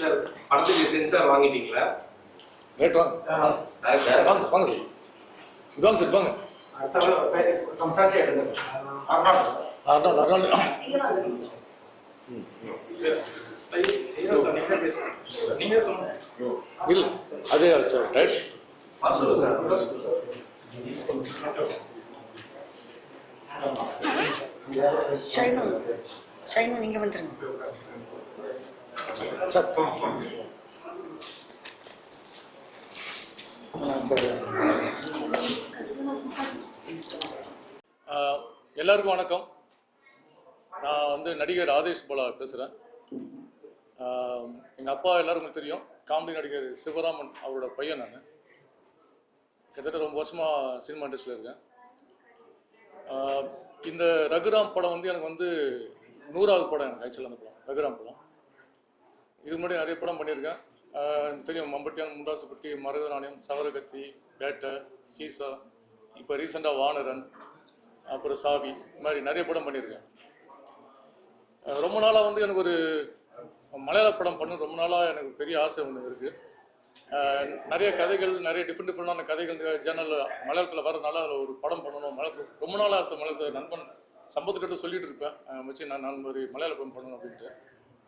Sir படத்துக்கு sensor வாங்கிட்டீங்களா? Right வாங்க சார், வாங்க வாங்க சார், வாங்க சார், வாங்க. இல்லை அதே சார், ரைட். ஷைனு நீங்க வந்துருங்க சார். எல்லாருக்கும் வணக்கம். நான் நடிகர் ஆதேஷ் போலா பேசுகிறேன். எங்கள் அப்பா எல்லாருக்கும் தெரியும், காமெடி நடிகர் சிவராமன் அவரோட பையன். நான் கிட்டத்தட்ட ரொம்ப வருஷமாக சினிமா இண்டஸ்ட்ரியில் இருக்கேன். இந்த ரகுராம் படம் எனக்கு 100வது படம். எனக்கு ஆக்சுவலாக அந்த படம் ரகுராம் படம். இது முன்னாடி நிறைய படம் பண்ணியிருக்கேன். தெரியும், மம்பட்டியான், முண்டாசுப்பட்டி, மருதநாணயம், சவரகத்தி, பேட்டை, சீசா, இப்போ ரீசெண்டாக வானரன், அப்புறம் சாவி, இது மாதிரி நிறைய படம் பண்ணியிருக்கேன். ரொம்ப நாளாக எனக்கு ஒரு மலையாள படம் பண்ணணும் ரொம்ப நாளாக எனக்கு பெரிய ஆசை ஒன்று இருக்குது. நிறைய கதைகள், நிறைய டிஃப்ரெண்டான கதைகள் ஜேர்னல் மலையாளத்தில் வரதுனால அதில் ஒரு படம் பண்ணணும். மலையாளத்தில் ரொம்ப நாள் ஆசை. மலையாளத்தில் நண்பன் சம்பத்துக்கிட்ட சொல்லிட்டு இருப்பேன், வச்சு நான் ஒரு மலையாள படம் பண்ணணும் அப்படின்ட்டு.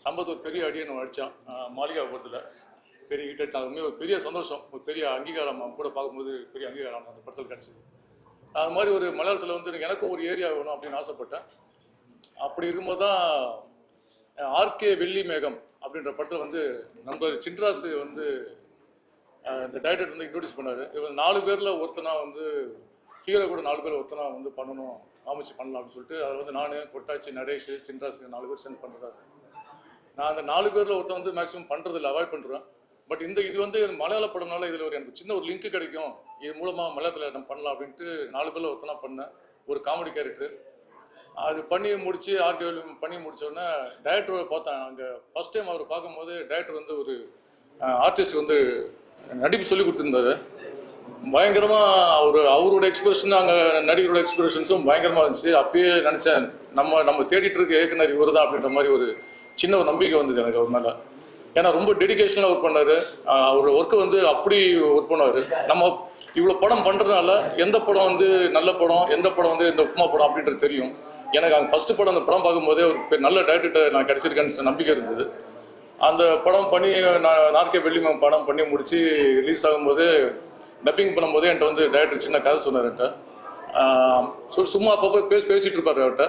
சம்பத் ஒரு பெரிய அடியை நம்ம அடித்தான் மாளிகா படத்தில், பெரிய ஹிட் அடித்தான். அதுவுமே ஒரு பெரிய சந்தோஷம், ஒரு பெரிய அங்கீகாரம் கூட பார்க்கும்போது பெரிய அங்கீகாரம் அந்த படத்தில் கிடச்சிது. அது மாதிரி ஒரு மலையாளத்தில் எனக்கும் ஒரு ஏரியா வேணும் அப்படின்னு ஆசைப்பட்டேன். அப்படி இருக்கும்போது தான் ஆர்கே வெள்ளி மேகம் அப்படின்ற படத்தில் நண்பர் சின்ராசு இந்த டைரக்டர் இன்ட்ரோடியூஸ் பண்ணார். இவன் 4 பேரில் ஒருத்தனா ஹீரோ கூட 4 பேர் ஒருத்தனா பண்ணணும், ஆமிச்சு பண்ணலாம் அப்படின்னு சொல்லிட்டு அதில் நான், கொட்டாச்சி, நரேஷ், சின்ராசு 4 பேர் சேர்ந்து பண்ணுறாரு. நான் அந்த 4 பேரில் ஒருத்தன் மேக்ஸிமம் பண்ணுறதில்ல, அவாய்ட் பண்ணுறேன். பட் இது மலையாள படம்னால இதில் எனக்கு சின்ன ஒரு லிங்க் கிடைக்கும், இது மூலமாக மலையாளத்தில் நம்ம பண்ணலாம் அப்படின்ட்டு 4 பேரில் ஒருத்தனா பண்ணேன். ஒரு காமெடி கேரக்டர் அது பண்ணி முடிச்சு ஆர்கே பண்ணி முடித்தோடனே டைரக்டரை பார்த்தேன். அங்கே ஃபஸ்ட் டைம் அவர் பார்க்கும்போது டைரக்டர் ஒரு ஆர்டிஸ்ட் நடிப்பு சொல்லி கொடுத்துருந்தாரு. பயங்கரமாக அவரோட எக்ஸ்பிரஷன், அங்கே நடிகரோட எக்ஸ்பிரஷன்ஸும் பயங்கரமாக இருந்துச்சு. அப்பயே நினச்சேன், நம்ம தேடிட்டு இருக்க இயக்குனர் இவர் தான் அப்படின்ற மாதிரி ஒரு சின்ன ஒரு நம்பிக்கை வந்தது எனக்கு அவர் மேலே. ஏன்னா ரொம்ப டெடிக்கேஷனாக ஒர்க் பண்ணார். அவர் ஒர்க்கு அப்படி ஒர்க் பண்ணுவார். நம்ம இவ்வளோ படம் பண்ணுறதுனால எந்த படம் நல்ல படம், எந்த படம் இந்த உப்புமா படம் அப்படின்றது தெரியும். எனக்கு அந்த ஃபஸ்ட்டு படம், அந்த படம் பார்க்கும்போதே ஒரு நல்ல டைரக்டர் நான் கிடச்சிருக்கேன்னு நம்பிக்கை இருந்தது. அந்த படம் பண்ணி நான் ஆர்கே வெள்ளி மேகம் படம் பண்ணி முடித்து ரிலீஸ் ஆகும்போது டப்பிங் பண்ணும்போது என்கிட்ட டைரக்டர் சின்ன கதை சொன்னார். என்கிட்ட சும்மா அப்பப்போ பேசிகிட்டு இருப்பார் அவர்கிட்ட.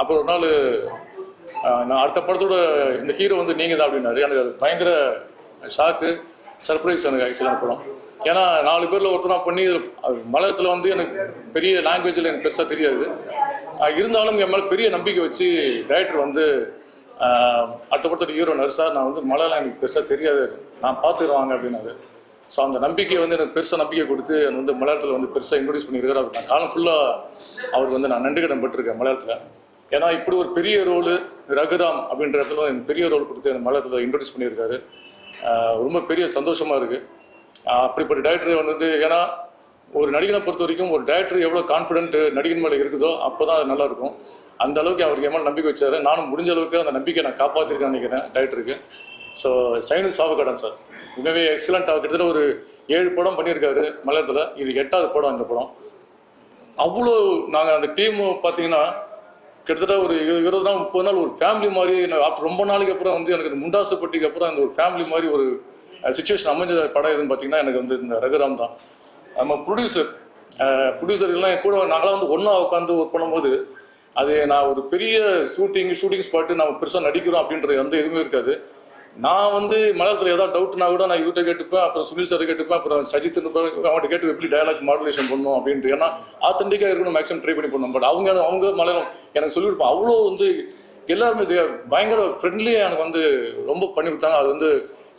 அப்புறம் ஒரு நாள் நான் அடுத்த படத்தோட இந்த ஹீரோ நீங்கள் தான் அப்படின்னாரு. எனக்கு அது பயங்கர ஷாக்கு, சர்ப்ரைஸ் எனக்கு ஆக்சுவலான படம். ஏன்னா 4 பேரில் ஒருத்தனா பண்ணி அது மலையாளத்தில் எனக்கு பெரிய லாங்குவேஜில் எனக்கு பெருசாக தெரியாது. இருந்தாலும் என் மேலே பெரிய நம்பிக்கை வச்சு டைரக்டர் அடுத்த படத்தோட ஹீரோ நர்ஸா, நான் மலையாளம் எனக்கு பெருசாக தெரியாது, நான் பார்த்துருவாங்க அப்படின்னாரு. ஸோ அந்த நம்பிக்கையை எனக்கு பெருசாக நம்பிக்கை கொடுத்து மலையாளத்தில் பெருசாக இன்ட்ரோடியூஸ் பண்ணியிருக்காரு. அவர் நான் காலம் ஃபுல்லாக அவருக்கு நான் நன்றி கடன் பட்டிருக்கேன் மலையாளத்தில். ஏன்னா இப்படி ஒரு பெரிய ரோலு ரகுராம் அப்படின்ற இடத்துல எனக்கு பெரிய ரோல் கொடுத்து எனக்கு மலையாளத்தில் இன்ட்ரோடியூஸ் பண்ணியிருக்காரு. ரொம்ப பெரிய சந்தோஷமாக இருக்குது. அப்படிப்பட்ட டைரக்டர் ஏன்னா ஒரு நடிகனை பொறுத்த வரைக்கும் ஒரு டைரக்டர் எவ்வளோ கான்ஃபிடென்ட் நடிகன் மேலே இருக்குதோ அப்போ தான் அது நல்லாயிருக்கும். அந்த அளவுக்கு அவருக்கு என் மேலே நம்பிக்கை வச்சாரு. நானும் முடிஞ்ச அளவுக்கு அந்த நம்பிக்கை நான் காப்பாற்றிருக்கேன்னு நினைக்கிறேன் டைரக்டருக்கு. ஸோ சைனு சாவகடன் சார் உண்மையே எக்ஸலண்ட்டாக கிட்டத்தட்ட ஒரு 7 படம் பண்ணியிருக்காரு மலையாளத்தில். இது 8வது படம். இந்த படம் அவ்வளோ நாங்கள் அந்த டீம் பார்த்தீங்கன்னா கிட்டத்தட்ட ஒரு 20 நாள் 30 நாள் ஒரு ஃபேமிலி மாதிரி. ரொம்ப நாளைக்கு அப்புறம் எனக்கு முண்டாசுப்பட்டிக்கு அப்புறம் அந்த ஒரு ஃபேமிலி மாதிரி ஒரு சுச்சுவேஷன் அமைஞ்ச படம் எதுன்னு பார்த்தீங்கன்னா எனக்கு இந்த ரகுராம் தான். நம்ம ப்ரொடியூசர்கள்லாம் கூட நாங்களாம் ஒன்றா உட்காந்து ஒர்க் பண்ணும்போது அது நான் ஒரு பெரிய ஷூட்டிங் ஸ்பாட்டு நம்ம பெருசாக நடிக்கிறோம் அப்படின்றது எதுவுமே இருக்காது. நான் மலையாளத்தில் ஏதாவது டவுட்னா கூட நான் இவர்கிட்ட கேட்டுப்பேன், அப்புறம் சுனில் சார் கேட்டுப்பேன், அப்புறம் சஜித் அவங்கள்ட்ட கேட்டு எப்படி டயலாக் மாடுலேஷன் பண்ணணும் அப்படின்ட்டு. ஏன்னா ஆத்தென்டிக்காக இருக்கணும், மேக்ஸிமம் ட்ரை பண்ணி பண்ணணும். பட் அவங்க மலையாளம் எனக்கு சொல்லியிருப்போம். அவ்வளோ எல்லாருமே பயங்கர ஃப்ரெண்ட்லியாக எனக்கு ரொம்ப பண்ணி கொடுத்தாங்க. அது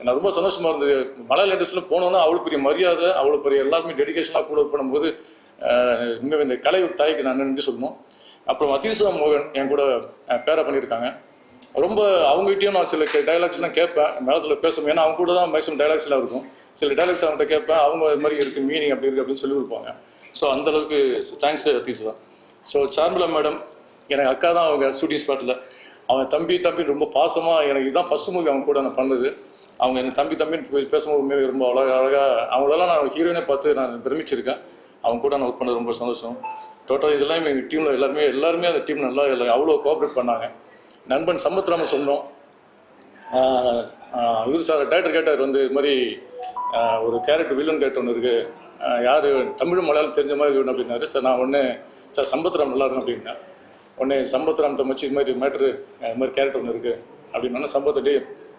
எனக்கு ரொம்ப சந்தோஷமாக இருந்தது. மலையாள இண்டஸ்ட்ரியில் போனோன்னா அவ்வளோ பெரிய மரியாதை, அவ்வளோ பெரிய எல்லாருமே டெடிக்கேஷனாக கூட பண்ணும்போது இன்னும் இந்த கலை ஒரு தாய்க்கு நான் நன்றி சொல்லணும். அப்புறம் அதீசா மோகன் என் கூட பேரா பண்ணியிருக்காங்க. ரொம்ப அவங்ககிட்டயும் நான் சில டைலாக்ஸ்லாம் கேட்பேன் மேலத்தில் பேசுவேன். ஏன்னா அவங்க கூட தான் மேக்ஸிமம் டைலாக்ஸ்லாம் இருக்கும். சில டைலாக்ஸ் அவங்கள்ட்ட கேட்பேன், அவங்க இது மாதிரி இருக்குது, மீனிங் அப்படி இருக்குது அப்படின்னு சொல்லி கொடுப்பாங்க. ஸோ அந்தளவுக்கு தேங்க்ஸ் அதீஸ் தான். ஸோ சார்மிளா மேடம் எனக்கு அக்கா தான். அவங்க ஷூட்டிங் ஸ்பாட்டில் அவன் தம்பி ரொம்ப பாசமாக எனக்கு இதுதான் ஃபஸ்ட்டு மூவி அவங்க கூட நான் பண்ணது. அவங்க என்ன தம்பி தம்பின்னு பேசும்போது உண்மையாக ரொம்ப அழகாக அவங்களெல்லாம் நான் ஹீரோயினே பார்த்து நான் பிரமிச்சிருக்கேன். அவங்க கூட நான் ஒர்க் பண்ணது ரொம்ப சந்தோஷம். டோட்டலாக இதெல்லாம் எங்கள் டீமில் எல்லாருமே அந்த டீம் நல்லா அவ்வளோ கோஆப்ரேட் பண்ணாங்க. நண்பன் சம்பத்ராமன் சொன்னோம். இவர் சார் டேரக்டர் கேட்டார் வந்து இது மாதிரி ஒரு கேரக்டர் வில்லன் கேரக்டர் ஒன்று இருக்குது, யார் தமிழ் மலையாளம் தெரிஞ்ச மாதிரி வேணும் அப்படின்னாரு. சார் நான் ஒன்று சார் சம்பத்ராம் நல்லா இருக்கும் அப்படின்னா உடனே சம்பத்ராம்கிட்ட மச்சி இது மாதிரி மேட்ரு இது மாதிரி கேரக்டர் ஒன்று இருக்குது அப்படின்னா சம்பத்தே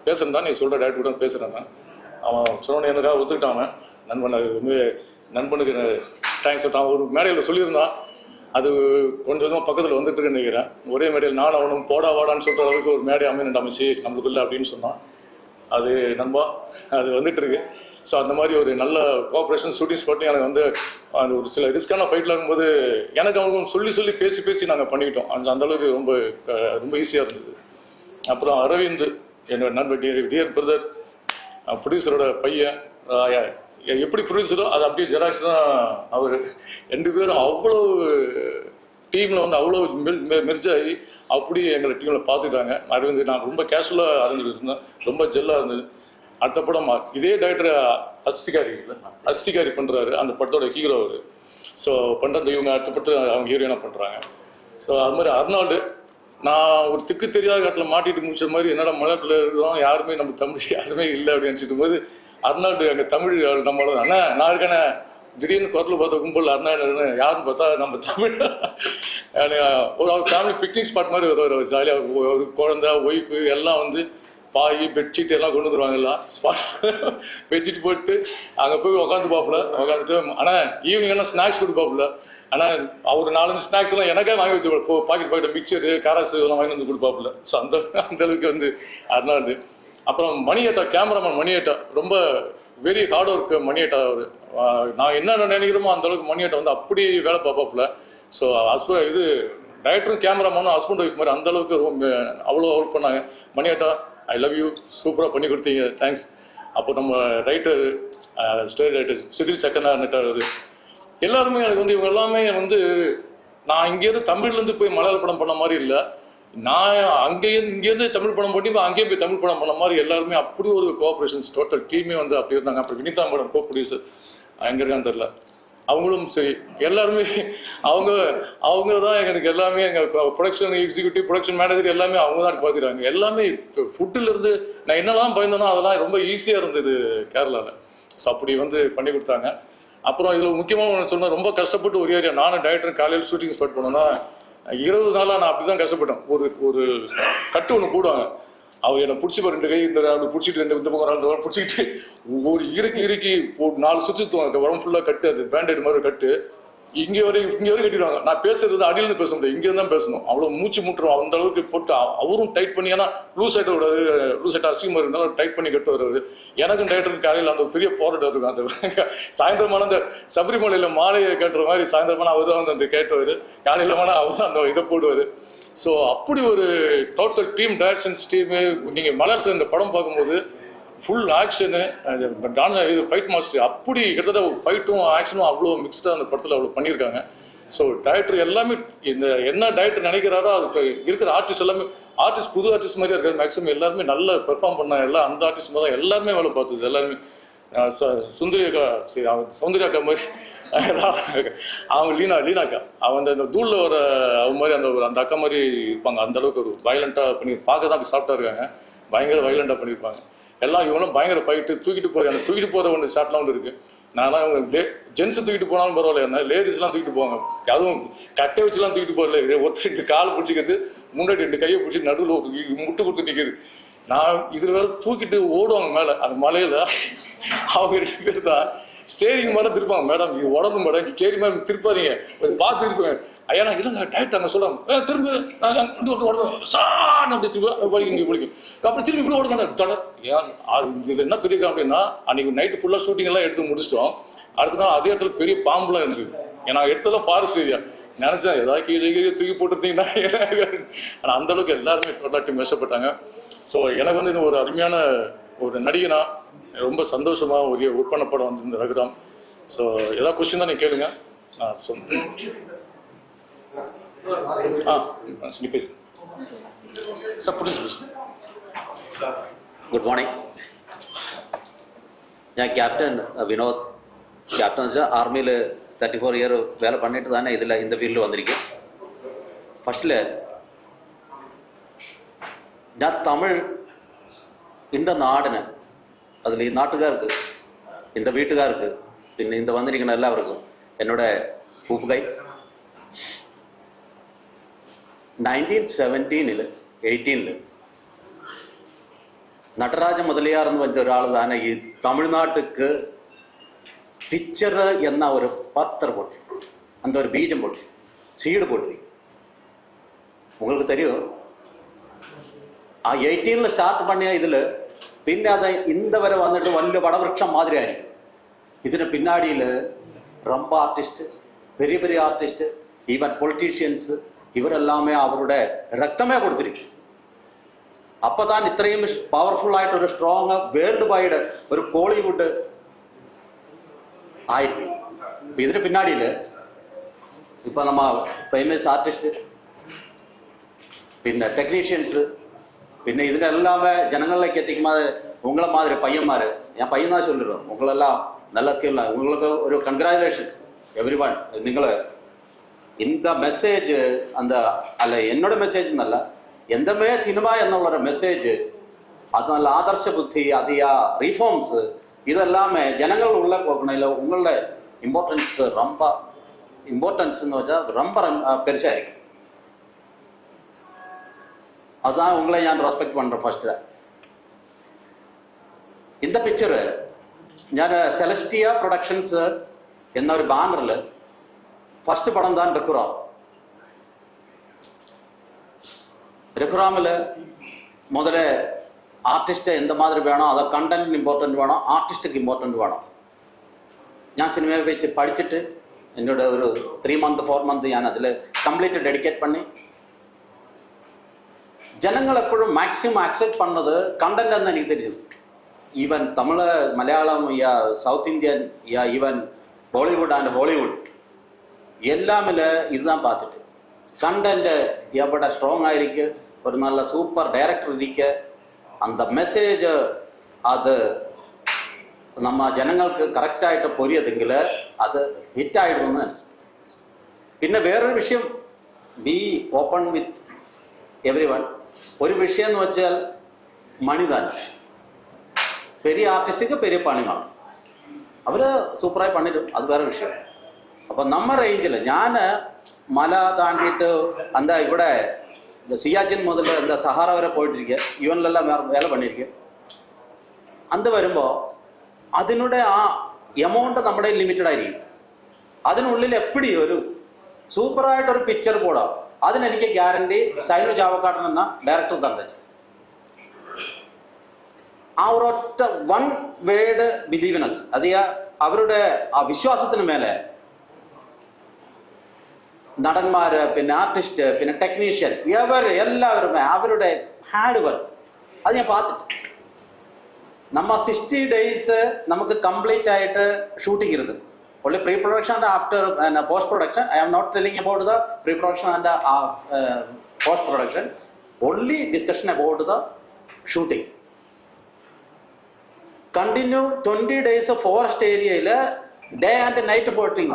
பேசுகிறேன் தான் நீ சொல்கிற டேரக்டர் கூட பேசுகிறேன் தான். அவன் சொன்னோன்னே எனக்காக ஒத்துக்கிட்டான். நண்பன் அது வந்து நண்பனுக்கு தேங்க்ஸ் சொல்லிட்டான். ஒரு மேடையில் சொல்லியிருந்தான், அது கொஞ்சம் கொஞ்சமாக பக்கத்தில் வந்துட்டு இருக்குன்னு நினைக்கிறேன். ஒரே மேடையில் நான் அவனும் போடா வாடான்னு சொல்கிற அளவுக்கு ஒரு மேடை அமைச்சு நம்மளுக்குள்ள அப்படின்னு சொன்னான். அது நண்பா அது வந்துட்டு இருக்கு. ஸோ அந்த மாதிரி ஒரு நல்ல கோஆப்ரேஷன் ஷூட்டிங் ஸ்பாட்லையும் எனக்கு வந்து அந்த ஒரு சில ரிஸ்க்கான ஃபைட்டில் இருக்கும்போது எனக்கு அவங்க சொல்லி பேசி நாங்கள் பண்ணிக்கிட்டோம். அந்தளவுக்கு ரொம்ப ஈஸியாக இருந்தது. அப்புறம் அரவிந்த் என்னோட நண்பர் டியர் பிரதர், ப்ரொடியூசரோட பையன், எப்படி ப்ரொடியூசரோ அது அப்படியே ஜெராக்ஸ் தான் அவர். 2 பேரும் அவ்வளோ டீமில் வந்து அவ்வளோ மெர்ஜாகி அப்படியே எங்களை டீமில் பார்த்துட்டாங்க. அரவிந்த் நான் ரொம்ப கேஷுவலாக அறிஞ்சிட்டு இருந்தேன், ரொம்ப ஜெல்லாக இருந்தது. அடுத்த படம் இதே டைரக்டர் அஸ்திகாரி பண்ணுறாரு, அந்த படத்தோட ஹீரோ அவர். ஸோ பண்ணுறது இவங்க அடுத்த படத்தில் அவங்க ஹீரோயினாக பண்ணுறாங்க. ஸோ அது மாதிரி அர்னால்டு நான் ஒரு திக்கு தெரியாத காட்டில் மாட்டிட்டு முடிச்ச மாதிரி என்னடா மலையாளத்தில் இருக்கிறோம் யாருமே நம்ம தமிழ் யாருமே இல்லை அப்படின்னு நினச்சிட்டு போது அர்னால்டு அங்கே தமிழ் நம்மளோட அண்ணா நான் இருக்கேனே திடீர்னு குரல் பார்த்த கும்பல் அர்னால்டு யாருன்னு பார்த்தா நம்ம தமிழ். ஒரு அவர் ஃபேமிலி பிக்னிக் ஸ்பாட் மாதிரி வருவார். ஜாலியாக ஒரு குழந்தை ஒய்ஃபு எல்லாம் வந்து பாய் பெட்ஷீட் எல்லாம் கொண்டு வந்துருவாங்க. எல்லாம் ஸ்பாட் பெட்ஷீட் போட்டு அங்கே போய் உட்காந்துட்டு ஆனால் ஈவினிங் எல்லாம் ஸ்நாக்ஸ் கொடுப்பாப்புல. ஆனால் அவர் 4-5 ஸ்நாக்ஸ் எல்லாம் எனக்கே வாங்கி வச்சு பாக்கெட் மிக்சரு காராசு எல்லாம் வாங்கி வந்து கொடுப்பாப்புல. ஸோ அந்த அளவுக்கு வந்து அர்னால்டு. அப்புறம் மணியேட்டா கேமராமேன் மணியேட்டா ரொம்ப வெரி ஹார்ட் ஒர்க் மணியேட்டா அவர். நான் என்ன நினைக்கிறோமோ அந்த அளவுக்கு மணியேட்டா வந்து அப்படி வேலை பார்ப்பாப்புல. ஸோ இது டைரக்டரும் கேமராமேனும் ஹஸ்பண்ட் ஒய்ஃப் மாதிரி அந்த அளவுக்கு ரொம்ப அவ்வளோ ஒர்க் பண்ணாங்க. மணியேட்டா ஐ லவ் யூ, சூப்பராக பண்ணி கொடுத்தீங்க, தேங்க்ஸ். அப்போ நம்ம ரைட்டர் ஸ்டோரி ரைட்டர் சுதிர் சக்கரநாதன் எல்லாருமே எனக்கு வந்து இவங்க எல்லாமே வந்து நான் இங்கேருந்து தமிழ்லேருந்து போய் மலையாள படம் பண்ண மாதிரி இல்லை, நான் இங்கேருந்து தமிழ் படம் பண்ணி அங்கேயே போய் தமிழ் படம் பண்ண மாதிரி எல்லாருமே அப்படி ஒரு கோஆப்ரேஷன்ஸ் டோட்டல் டீமே வந்து அப்படி இருந்தாங்க. அப்புறம் வினிதா மேடம் கோ ப்ரொடியூசர் எங்கே இருக்கான்னு தெரில, அவங்களும் சரி எல்லாருமே அவங்க தான் எனக்கு எல்லாமே எங்கள் ப்ரொடக்ஷன் எக்ஸிக்யூட்டிவ் ப்ரொடக்ஷன் மேனேஜர் எல்லாமே அவங்க தான் பார்த்துக்கிறாங்க. எல்லாமே ஃபுட்டுலேருந்து நான் என்னெல்லாம் பயந்தேனோ அதெல்லாம் ரொம்ப ஈஸியாக இருந்தது கேரளாவில். ஸோ அப்படி வந்து பண்ணி கொடுத்தாங்க. அப்புறம் இதில் முக்கியமாக ஒன்று சொன்னால் ரொம்ப கஷ்டப்பட்டு ஒரு ஏரியா நானும் டைரக்டர் காலையில் ஷூட்டிங் ஸ்டார்ட் பண்ணோன்னா 20 நாளாக நான் அப்படி தான் கஷ்டப்பட்டேன். ஒரு கட்டு ஒன்று போடுவாங்க, அவர் என்னை பிடிச்சிப்பா 2 கை இந்த அப்படி பிடிச்சிட்டு இந்த பக்கம் 2 பிடிச்சிக்கிட்டு ஒரு இறுக்கி 4 சுற்றுத்துவாங்க உடம்பு ஃபுல்லாக கட்டு, அது பேண்டேட் மாதிரி கட்டு இங்கே வரையும் கட்டிடுவாங்க. நான் பேசுறது அடியிலிருந்து பேச முடியாது, இங்கே தான் பேசணும். அவ்வளோ மூச்சு முட்டுரும் அந்த அளவுக்கு போட்டு அவரும் டைட் பண்ணி, ஏன்னா லூஸ் ஆகிட்ட விடாது, லூஸ் ஆகிட்ட அசிங்கமாக இருந்தாலும் டைட் பண்ணி கட்டு வருவார். எனக்கும் டைரக்டருக்கு காலையில் அந்த பெரிய போராட்டம் இருக்கும். அந்த சாயந்தரமான அந்த சபரிமலையில் மாலையை கேட்டுற மாதிரி சாயந்தரமான அவர் தான் வந்து அந்த கேட்டுவார், காலையில் அவர் தான் அந்த இதை போடுவார். ஸோ அப்படி ஒரு டோட்டல் டீம் டைரக்ஷன்ஸ் டீமு. நீங்கள் மலையாளத்தில் இந்த படம் பார்க்கும்போது ஃபுல் ஆக்ஷனு டான்ஸ் இது ஃபைட் மாஸ்டர் அப்படி கிட்டத்தட்ட ஃபைட்டும் ஆக்ஷனும் அவ்வளோ மிக்ஸ்டாக அந்த படத்தில் அவ்வளோ பண்ணியிருக்காங்க. ஸோ டைரக்டர் எல்லாமே இந்த என்ன டைரக்டர் நினைக்கிறாரோ அது இருக்கிற ஆர்டிஸ்ட் எல்லாமே புது ஆர்டிஸ்ட் மாதிரியே இருக்காது. மேக்ஸிமம் எல்லாருமே நல்லா பெர்ஃபார்ம் பண்ணாங்க. எல்லாம் அந்த ஆர்டிஸ்ட் மாதிரி தான் எல்லாருமே வேலை பார்த்தது. எல்லாருமே சௌந்தர்யா அக்கா மாதிரி அவங்க லீனாக்கா அவங்க அந்த தூளில் வர அவங்க மாதிரி அந்த அக்கா மாதிரி இருப்பாங்க. அந்த அளவுக்கு ஒரு வயலண்ட்டாக பண்ணி பார்க்க தான் அப்படி சாப்பிட்டா இருக்காங்க, பயங்கர வயலண்ட்டாக பண்ணியிருப்பாங்க. எல்லாம் இவங்களும் பயங்கர ஃபைட்டு தூக்கிட்டு போகிற ஒன்று ஷார்ட்லாம் ஒன்று இருக்குது. நான்லாம் அவங்க ஜென்ஸை தூக்கிட்டு போனாலும் பரவாயில்ல, என்ன லேடிஸ்லாம் தூக்கிட்டு போவாங்க, அதுவும் கட்டை வச்சுலாம் தூக்கிட்டு போகல. ஒருத்தர் 2 கால் பிடிச்சிக்கிறது, முன்னாடி 2 கையை பிடிச்சி நடுவில் முட்டு கொடுத்து நிற்கிது. நான் இதில் வேறு தூக்கிட்டு ஓடுவாங்க மேலே அந்த மலையில். அவங்க 2 பேர் தான் ஸ்டேரிங் மாதிரி திருப்பாங்க. மேடம் இது உடம்பு மேடம் ஸ்டேரிங் மாதிரி திருப்பாதீங்க, பார்த்து இருப்பேன். ஐயா நான் இல்லைங்க டைரக்ட் அங்கே சொல்கிறாங்க திரும்ப உடம்பு சான்னு அப்படி இங்கே பிடிக்கும். அப்புறம் திரும்பி இப்படி ஓடுங்க தடை. ஏன் இதில் என்ன பெரிய அப்படின்னா அன்றைக்கி நைட்டு ஃபுல்லாக ஷூட்டிங் எல்லாம் எடுத்து முடிச்சிட்டோம். அடுத்த நாள் அதே இடத்துல பெரிய பாம்புலாம் இருந்தது. ஏன்னா எடுத்ததெல்லாம் ஃபாரஸ்ட் ஏரியா. நினச்சேன் ஏதாவது கீழே தூக்கி போட்டுருந்தீங்கன்னா ஆனால் அந்தளவுக்கு எல்லாருமே டோட்டலாக மெஷப்பட்டாங்க. ஸோ எனக்கு வந்து இது ஒரு அருமையான ஒரு நடிகனா ரொம்ப சந்தோஷமாக ஒரு ஒர்க் பண்ண படம் வந்து இந்த ரகுராம். ஸோ ஏதாவது கொஸ்டின் தான் நீங்கள் கேளுங்க, நான் சொல்லுங்கள். சொல்லி பேசு சார். புரியுது. Good morning. ഞാൻ ക്യാപ്റ്റൻ വിനോദ്. ക്യാപ്റ്റൻ വെച്ചാൽ ആർമിയിൽ 34 ഇയർ വേല பண்ணிட்டு தானே இதில் இந்த ஃபீல்டில் வந்திருக்கேன். ஃபஸ்ட்டில் ഞാൻ തമിഴ് இந்த നാടിന് അതിൽ ഈ നാട്ടുകാർക്ക് இந்த വീട്ടുകാർക്ക് പിന്നെ இந்த വന്നിരിക്കുന്ന എല്ലാവർക്കും എന്നോட പൂപ്പുകൈ. 1917-18 നടരാജ മുതലിയാർ എന്ന് വെച്ച ഒരാൾ തന്നെ ഈ തമിഴ്നാട്ടുക്ക് പിക്ചർ എന്ന ഒരു പത്രം പൊട്ടി, அந்த ஒரு ബീജം പൊട്ടി, സീഡ് പൊട്ടി. உங்களுக்கு தெரியும், ആ 18 സ്റ്റാർട്ട് പണിയ ഇതിൽ പിന്നെ അത് இந்த വരെ വന്നിട്ട് വലിയ വടവൃക്ഷം മാതിരി ആയിരിക്കും. ഇതിന് പിന്നാടിയിൽ ரொம்ப ആർട്ടിസ്റ്റ്, பெரிய பெரிய ആർട്ടിസ്റ്റ്, ഈവൻ പൊളിറ്റീഷ്യൻസ് ഇവരെല്ലാമേ അവരുടെ രക്തമേ കൊടുത്തിരിക്കും. അപ്പോൾ താൻ ഇത്രയും പവർഫുൾ ആയിട്ടൊരു സ്ട്രോങ് വേൾഡ് വൈഡ് ഒരു കോളിവുഡ് ആയിരിക്കും. ഇതിന് പിന്നാടിയിൽ ഇപ്പം നമ്മ ഫേമസ് ആർട്ടിസ്റ്റ്, പിന്നെ ടെക്നീഷ്യൻസ്, പിന്നെ ഇതിനെല്ലാമേ ജനങ്ങളിലേക്ക് എത്തിക്കുമ്പോൾ ഉങ്ങളെ മാതിരി പയ്യന്മാർ, ഞാൻ പയ്യന്നാ ചൊല്ലിടും, ഉങ്ങളെല്ലാം നല്ല സ്കില്ലാണ്. உங்களுக்கு ஒரு கங்க்ராச்சுலேஷன்ஸ் எவ்ரி ஒன். നിങ്ങൾ இந்த மெசேஜ் அந்த അല്ല എന്നോട് മെസ്സേജ് എന്നല്ല, എന്തമേ സിനിമ എന്നുള്ളൊരു മെസ്സേജ്, അത് നല്ല ആദർശ ബുദ്ധി, അത് ആ റീഫോംസ്, ഇതെല്ലാമേ ജനങ്ങളുടെ ഉള്ളിൽ പോകണതിൽ ഉങ്ങളുടെ ഇമ്പോർട്ടൻസ് ரொம்ப இம்பார்ட்டன்ஸ் வச்சா ரொம்ப பெருசாയിരിക്കും. அதுதான் உங்களை ഞാൻ റെസ്പെക്ട് பண்ணுறேன். ഫസ്റ്റ് இந்த പിക്ചർ ഞാൻ സെലസ്റ്റിയ പ്രൊഡക്ഷൻസ് എന്നൊരു ബാനറിൽ ഫസ്റ്റ് പടം താൻ രഘുറാം. രഘുറാമിൽ മുതലേ ആർട്ടിസ്റ്റ് എന്ത് മാതിരി വേണോ, അത് കണ്ടന്റിന് ഇമ്പോർട്ടൻറ്റ് വേണം, ആർട്ടിസ്റ്റിക്ക് ഇമ്പോർട്ടൻറ്റ് വേണം. ഞാൻ സിനിമയെ പറ്റി പഠിച്ചിട്ട് എന്നോട് ഒരു 3 month 4 month ഞാൻ അതിൽ കംപ്ലീറ്റ് ഡെഡിക്കേറ്റ് പണി. ജനങ്ങൾ എപ്പോഴും മാക്സിമം അക്സെപ്റ്റ് പണ്ണത് കണ്ടന്റ് എന്ന് എനിക്ക് தெரியும். Even Tamil, Malayalam, south Indian, even Bollywood and Hollywood എല്ലാമിൽ இதுதான் பார்த்துட்டு கண்டென்ட் எவ்வளோ ஸ்ட்ராங் ஆகிருக்கு, ஒரு நல்ல சூப்பர் டைரக்டர் இருக்க, அந்த மெசேஜ் அது நம்ம ജനങ്ങൾക്ക് കറക്റ്റായിട്ട് പൊരിയതെങ്കിൽ അത് ഹിറ്റായിടുമെന്ന് നിനച്ചു. പിന്നെ വേറൊരു വിഷയം, ബി ഓപ്പൺ വിത്ത് എവരി വൺ. ഒരു വിഷയം എന്ന് വെച്ചാൽ മണി തന്നെ. പെരിയ ആർട്ടിസ്റ്റിക്ക് പെരിയ പണി കാണും, അവർ സൂപ്പറായി പണിടും, അത് വേറെ വിഷയം. അപ്പം നമ്മ റേഞ്ചിൽ ഞാൻ മല താണ്ടിയിട്ട് എന്താ ഇവിടെ സിയാച്ചിൻ മുതൽ എന്താ സഹാറ വരെ പോയിട്ടിരിക്കുക, യുവനിലെല്ലാം വേല പണിയിരിക്കുക. അത് വരുമ്പോൾ അതിനുടെ ആ എമൗണ്ട് നമ്മുടെ ലിമിറ്റഡ് ആയിരിക്കും. അതിനുള്ളിൽ എപ്പടി ഒരു സൂപ്പറായിട്ടൊരു പിക്ചർ പോടാം, അതിനെനിക്ക് ഗ്യാരണ്ടി സൈനു ചാവക്കാടൻ എന്ന ഡയറക്ടർ തന്നിച്ചു. ആ ഒരൊറ്റ വൺ വേർഡ് ബിലീവ്നെസ്, അത് അവരുടെ ആ വിശ്വാസത്തിന് മേലെ നടന്മാര്, പിന്നെ ആർട്ടിസ്റ്റ്, പിന്നെ ടെക്നീഷ്യൻ, എല്ലാവരും അവരുടെ ഹാർഡ് വർക്ക് അത് ഞാൻ பார்த்துட்டு. நம்ம 60 days നമുക്ക് കംപ്ലീറ്റ് ആയിട്ട് shooting ഇരുത്. only pre-production and after post-production. I am not telling about the pre-production and post-production. Only discussion about the shooting. Continue 20 days forest area day and night shooting.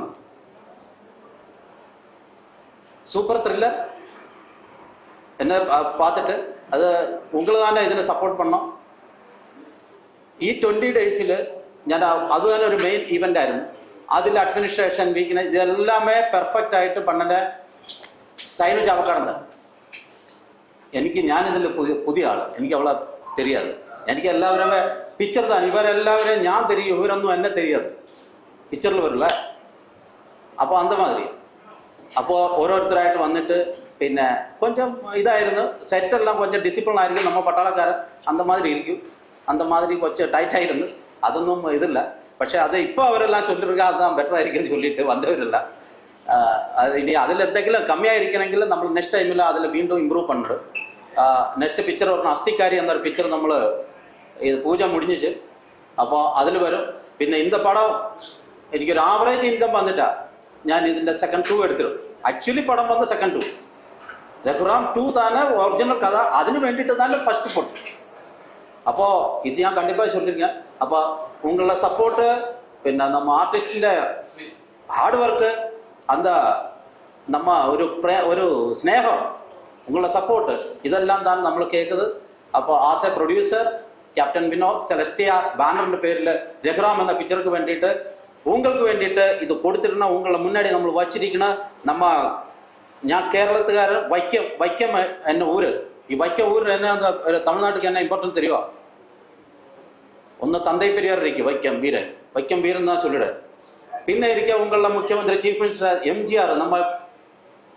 Super thriller എന്നെ பார்த்துட்டு അത് ഉങ്ങൾ തന്നെ ഇതിനെ support பண்ணோம். ഈ 20 days ഞാൻ അത് തന്നെ ഒരു മെയിൻ ഇവൻ്റ് ആയിരുന്നു. അതിൽ അഡ്മിനിസ്ട്രേഷൻ വീക്കിന് ഇതെല്ലാമേ പെർഫെക്റ്റ് ആയിട്ട് പണ്ണേണ്ട സൈനു ചാവക്കാടൻ. എനിക്ക് ഞാനിതിൽ പുതിയ ആൾ, എനിക്ക് അവളെ தெரியாது. എനിക്ക് എല്ലാവരും പിക്ചർ തന്നെ, ഇവരെല്ലാവരെയും ഞാൻ தெரியும், ഇവരൊന്നും എന്നെ தெரியாது. പിക്ചറിൽ വരില്ല. അപ്പോൾ അന്ത മാതിരി അപ്പോൾ ഓരോരുത്തരായിട്ട് വന്നിട്ട് പിന്നെ കൊഞ്ചം ഇതായിരുന്നു. സെറ്റെല്ലാം കൊഞ്ചം ഡിസിപ്ലിൻ ആയിരിക്കും, നമ്മൾ പട്ടാളക്കാരൻ അന്ത മാതിരി ഇരിക്കും, അന്ത മാതിരി കൊച്ച് ടൈറ്റായിരുന്നു. അതൊന്നും ഇതില്ല. പക്ഷെ അത് ഇപ്പോൾ അവരെല്ലാം ചൊല്ലിരുക അതാണ് ബെറ്റർ ആയിരിക്കും ചൊല്ലിയിട്ട് വന്നവരില്ല. അത് ഇനി അതിലെന്തെങ്കിലും കമ്മിയായിരിക്കണമെങ്കിൽ നമ്മൾ നെക്സ്റ്റ് ടൈമിൽ അതിൽ വീണ്ടും ഇമ്പ്രൂവ് പണ്ട്. നെക്സ്റ്റ് പിക്ചർ പറഞ്ഞ അസ്ഥിക്കാരി എന്നൊരു പിക്ചർ നമ്മൾ ഇത് പൂജ മുടിഞ്ഞിച്ച് അപ്പോൾ അതിൽ വരും. പിന്നെ இந்த പടം എനിക്കൊരു ആവറേജ് ഇൻകം വന്നിട്ടാണ് ഞാൻ ഇതിൻ്റെ സെക്കൻഡ് 2 എടുത്തിടും. ആക്ച്വലി പടം വന്ന് സെക്കൻഡ് 2, രഘുറാം 2 തന്നെ ഒറിജിനൽ കഥ, അതിന് വേണ്ടിയിട്ട് തന്നെ ഫസ്റ്റ് പൊട്ടി. அப்போ இது ഞാൻ കண்டிപ്പായി சொல்லிருக்கேன். அப்போ உங்களோட சப்போர்ட் പിന്നെ நம்ம ஆர்டிஸ்டிന്റെ ஹார்ட் ஒர்க் அந்த நம்ம ஒரு ஸ்நேகம் உங்களோட சப்போர்ட் இதெல்லாம் தான் നമ്മൾ കേൾക്കുന്നത്. അപ്പോൾ as a producer captain Vinod Celestia ബാനറിന്റെ പേരിൽ രഘുറാം എന്ന പിക്ചർക്ക് വേണ്ടിയിട്ട് உங்களுக்கு വേണ്ടിയിട്ട് ഇത് കൊടുത്തിരുന്ന உங்களை முன்னாடி നമ്മൾ വച്ചിരിക്കുന്ന நம்ம ഞാൻ കേരളത്തുകാരൻ വൈക്കം എന്ന ഊര് ഈ വൈക്കം ഊരിൽ என்ன அந்த தமிழ்நாட்டுக்கு என்ன இம்பார்ட்டன்ட் தெரியுமா? ഒന്ന് തந்தை பெரியார் இருக்கு வைக்கம் வீரன் தான் சொல்லிடு. പിന്നെ ഇരിക്കുക உங்கள മുഖ്യമന്ത്രി ചീഫ് മിനിസ്റ്റർ എംജിആർ നമ്മ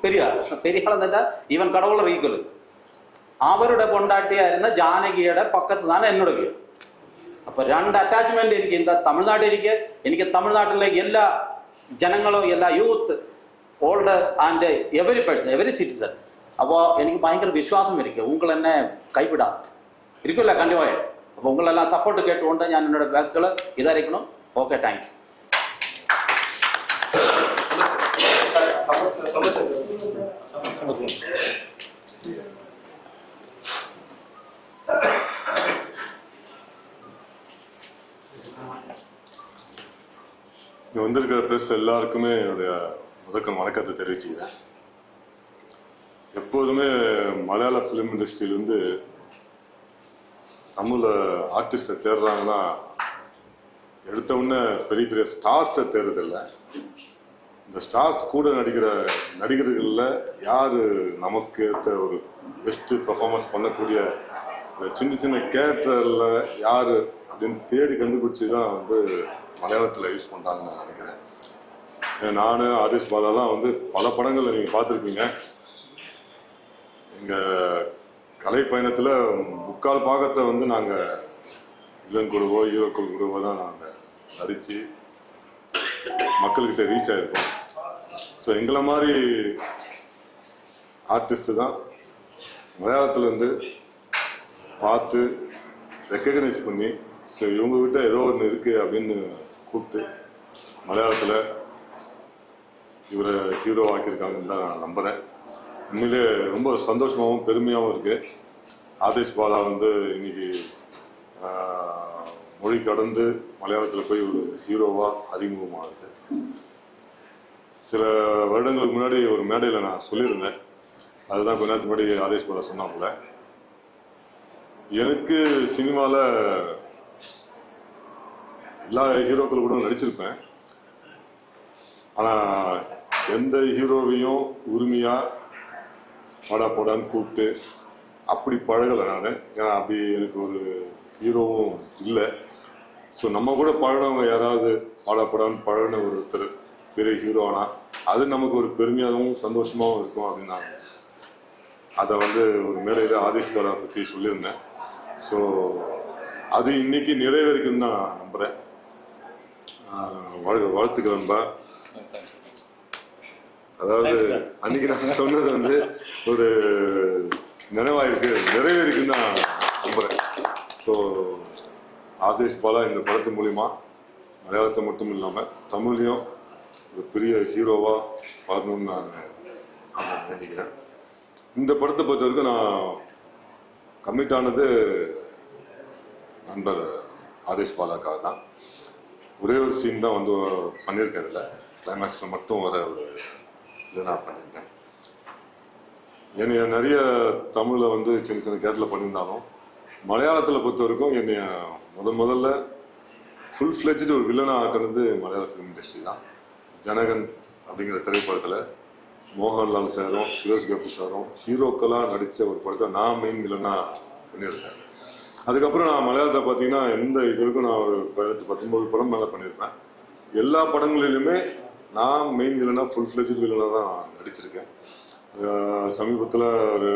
പെരിയാർ എന്നല്ല ഈവൻ കടവുളർ ഈക്വൽ അവരുടെ പൊണ്ടാട്ടിയായിരുന്ന ജാനകിയുടെ പക്കത്ത് നിന്നാണ് എന്നോട് വീട്. അപ്പൊ രണ്ട് അറ്റാച്ച്മെന്റ് എനിക്ക് എന്താ തമിഴ്നാട്ടിലേക്ക് എനിക്ക് തമിഴ്നാട്ടിലെ എല്ലാ ജനങ്ങളും എല്ലാ youth old and every person every citizen അപ്പോൾ എനിക്ക് ഭയങ്കര വിശ്വാസം ഇരിക്കും ഉങ്ങൾ എന്നെ കൈവിടാതെ ഇരിക്കില്ല കണ്ടുപോയെ. അപ്പോൾ ഉങ്ങളെല്ലാം സപ്പോർട്ട് കേട്ടുകൊണ്ട് ഞാൻ എന്നോട് വാക്കുകൾ ഇതായിരിക്കണം. Okay, thanks. இங்கே வந்திருக்கிற ப்ரெஸ் எல்லாருக்குமே என்னுடைய வணக்கத்தை தெரிவிச்சுக்கிறேன். எப்போதுமே மலையாள ஃபிலிம் இண்டஸ்ட்ரியிலேருந்து தமிழ் ஆர்டிஸ்டை தேடுறாங்கன்னா எடுத்த உடனே பெரிய பெரிய ஸ்டார்ஸை தேடுறதில்ல. இந்த ஸ்டார்ஸ் கூட நடிக்கிற நடிகர்களில் யார் நமக்கு ஏற்ற ஒரு பெஸ்ட்டு பர்ஃபார்மன்ஸ் பண்ணக்கூடிய சின்ன சின்ன கேரக்டரில் யார் அப்படின்னு தேடி கண்டுபிடிச்சி தான் மலையாளத்தில் யூஸ் பண்ணுறாங்கன்னு நான் நினைக்கிறேன். நான் ஆதேஷ் பாலாலாம் பல படங்களில் நீங்கள் பார்த்துருப்பீங்க. எங்கள் கலை பயணத்தில் முக்கால் பாகத்தை நாங்கள் வில்லன் கூடவோ ஹீரோக்கள் கூடவோ தான் நாங்கள் நடித்து மக்கள்கிட்ட ரீச் ஆகிருக்கோம். ஸோ எங்களை மாதிரி ஆர்டிஸ்ட்டு தான் மலையாளத்துலேருந்து பார்த்து ரெக்கக்னைஸ் பண்ணி ஸோ இவங்ககிட்ட ஏதோ ஒன்று இருக்குது அப்படின்னு கூப்பிட்டு மலையாளத்தில் இவரை ஹீரோ ஆக்கியிருக்காங்கன்னு தான் நான் நம்புகிறேன். உண்மையிலே ரொம்ப சந்தோஷமாகவும் பெருமையாகவும் இருக்குது. ஆதேஷ் பாலா இன்னைக்கு மொழி கடந்து மலையாளத்தில் போய் ஒரு ஹீரோவாக அறிமுகமாகுது. சில வருடங்களுக்கு முன்னாடி ஒரு மேடையில் நான் சொல்லியிருந்தேன். அதுதான் கொஞ்ச நேரத்துக்கு முன்னாடி ஆதேஷ் பாலா சொன்னாப்புல, எனக்கு சினிமாவில் எல்லா ஹீரோக்கள் கூட நடிச்சிருப்பேன். ஆனால் எந்த ஹீரோவையும் உரிமையாக படா போடான்னு கூப்பிட்டு அப்படி பழகலை நான். ஏன்னா அப்படி எனக்கு ஒரு ஹீரோவும் இல்லை. ஸோ நம்ம கூட பழகினவங்க யாராவது பாடாப்படான்னு பழகின ஒருத்தர் பெரிய ஹீரோ ஆனால் அது நமக்கு ஒரு பெருமையாகவும் சந்தோஷமாகவும் இருக்கும் அப்படின்னு நான் அதை ஒரு மேடையில் ஆதேஷ் பாலா பற்றி சொல்லியிருந்தேன். ஸோ அது இன்னைக்கு நிறைவேறிக்குன்னு தான் நான் நம்புகிறேன். வாழ்த்துக்கிறேன்பா. அதாவது அன்னைக்கு நான் சொன்னது ஒரு நினைவாயிருக்கு, நிறைவேறிக்குன்னு தான் நம்புகிறேன். ஸோ ஆதேஷ் பாலா இந்த படத்து மூலிமா மலையாளத்தை மட்டும் இல்லாமல் தமிழ்லையும் ஒரு பெரிய ஹீரோவாக வரணும்னு நான் நினைக்கிறேன். இந்த படத்தை பொறுத்த வரைக்கும் நான் கமிட் ஆனது நண்பர் ஆதேஷ் பாலாக்காக தான். ஒரே ஒரு சீன் தான் பண்ணியிருக்கேன். இதில் கிளைமேக்ஸில் மட்டும் வர ஒரு இதை நான் பண்ணியிருக்கேன். என்னைய நிறைய தமிழில் சின்ன சின்ன கேரக்டரில் பண்ணியிருந்தாலும் மலையாளத்தில் பொறுத்த வரைக்கும் என்னைய முதல்ல ஃபுல் ஃப்ளெஜ்டு ஒரு வில்லனாக ஆக்கினது மலையாள ஃபிலிம் இண்டஸ்ட்ரி தான். ஜனகன் அப்படிங்கிற திரைப்படத்தில் மோகன்லால் சாரும் சுரேஷ் கோபி சாரும் ஹீரோக்களாக நடித்த ஒரு படத்தை நான் மெயின் வில்லனாக பண்ணியிருக்கேன். அதுக்கப்புறம் நான் மலையாளத்தை பார்த்தீங்கன்னா எந்த இது வரைக்கும் நான் ஒரு 18-19 படம் மேலே பண்ணியிருப்பேன். எல்லா படங்களிலுமே நான் மெயின் வில்லனாக ஃபுல் ஃப்ளெஜ்டு வில்லனாக தான் நடிச்சிருக்கேன். சமீபத்தில் ஒரு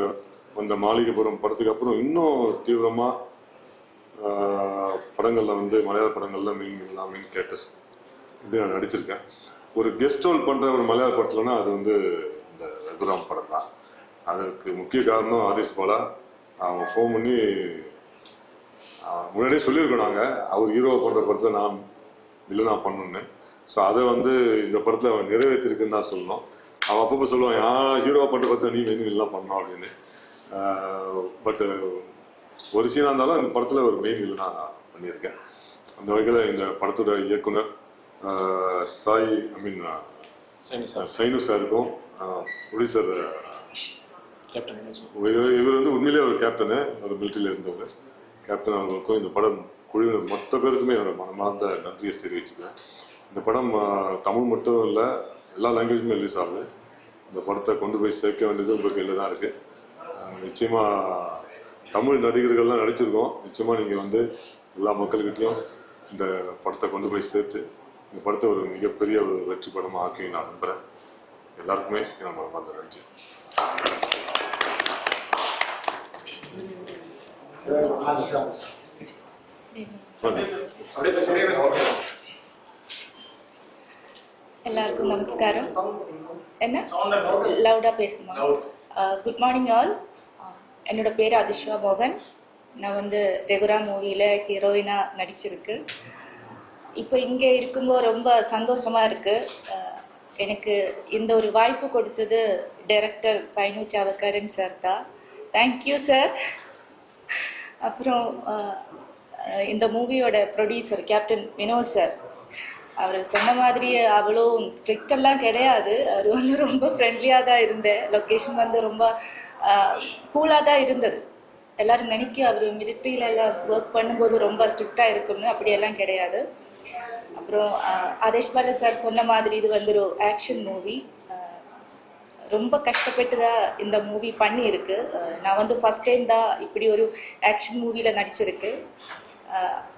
அந்த மாளிகைபுரம் படத்துக்கு அப்புறம் இன்னும் தீவிரமாக படங்களில் மலையாள படங்களில் மெயின் கேரக்டர்ஸ் இப்படி நான் நடிச்சிருக்கேன். ஒரு கெஸ்ட் ரோல் பண்ணுற ஒரு மலையாள படத்துலனா அது இந்த ரகுராம் படம் தான். அதுக்கு முக்கிய காரணம் ஆதேஷ் பாலா. அவங்க ஃபோன் பண்ணி முன்னாடியே சொல்லியிருக்கோம், நாங்கள் அவர் ஹீரோவை பண்ணுற படத்தை நான் வில்லனாக பண்ணணுன்னு. ஸோ அதை இந்த படத்தில் அவன் நிறைவேற்றிருக்குன்னு தான் சொல்லணும். அவன் அப்பப்போ சொல்லுவான், ஹீரோவை பண்ணுற படத்தில் நீ மெயின் வில்லனாக பண்ணணும் அப்படின்னு. பட்டு ஒரு சீனாக இருந்தாலும் இந்த படத்தில் ஒரு மெயின் வில்லனா பண்ணியிருக்கேன். அந்த வகையில் இந்த படத்தோட இயக்குனர் சாய் சைனு சாருக்கும் ப்ரொடியூசர் இவர் வந்து உண்மையிலே ஒரு கேப்டனு, ஒரு மிலிட்டரியில் இருந்தவர் கேப்டன் அவர்களுக்கும் இந்த படம் குழுவினர் மொத்த பேருக்குமே என்னோட மனமார்ந்த நன்றியை தெரிவிச்சுக்கிறேன். இந்த படம் தமிழ் மட்டும் இல்லை, எல்லா லாங்குவேஜுமே ரிலீஸ் ஆகுது. இந்த படத்தை கொண்டு போய் சேர்க்க வேண்டியது உங்கள் கையில் தான் இருக்குது. நிச்சயமாக தமிழ் நடிகர்கள்லாம் நடிச்சிருக்கோம். நிச்சயமாக நீங்கள் வந்து எல்லா மக்கள்கிட்டையும் இந்த படத்தை கொண்டு போய் சேர்த்து இந்த படத்தை ஒரு மிகப்பெரிய ஒரு வெற்றி படமாக ஆக்கி நான் நம்புகிறேன். எல்லாருக்குமே நம்ம மனமார்ந்த நன்றி. எல்லாருக்கும் நமஸ்காரம். என்ன லவுடா பேசுமா? Good morning all. என்னோட பேர் அதிஷ்வா மோகன். நான் வந்து ரெகுரா மூவியில் ஹீரோயினாக நடிச்சிருக்கு. இப்போ இங்கே இருக்கும்போது ரொம்ப சந்தோஷமாக இருக்குது. எனக்கு இந்த ஒரு வாய்ப்பு கொடுத்தது டைரக்டர் சைனு சாவக்காடன் சார் தான். Thank you sir. அப்புறம் இந்த மூவியோட ப்ரொடியூசர் கேப்டன் வினோத் சார், அவர் சொன்ன மாதிரியே அவ்வளோ ஸ்ட்ரிக்டெல்லாம் கிடையாது. அவர் வந்து ரொம்ப ஃப்ரெண்ட்லியாக தான் இருந்தேன். லொக்கேஷன் வந்து ரொம்ப கூலாக தான் இருந்தது. எல்லோரும் நினைக்க அவர் மிலிட்ரியில எல்லாம் ஒர்க் பண்ணும்போது ரொம்ப ஸ்ட்ரிக்டாக இருக்கும்னு, அப்படியெல்லாம் கிடையாது. அப்புறம் ஆதேஷ் பாலா சார் சொன்ன மாதிரி இது வந்து ஒரு ஆக்ஷன் மூவி. ரொம்ப கஷ்டப்பட்டு தான் இந்த மூவி பண்ணியிருக்கு. நான் வந்து ஃபஸ்ட் டைம் தான் இப்படி ஒரு ஆக்ஷன் மூவியில் நடிச்சிருக்கு.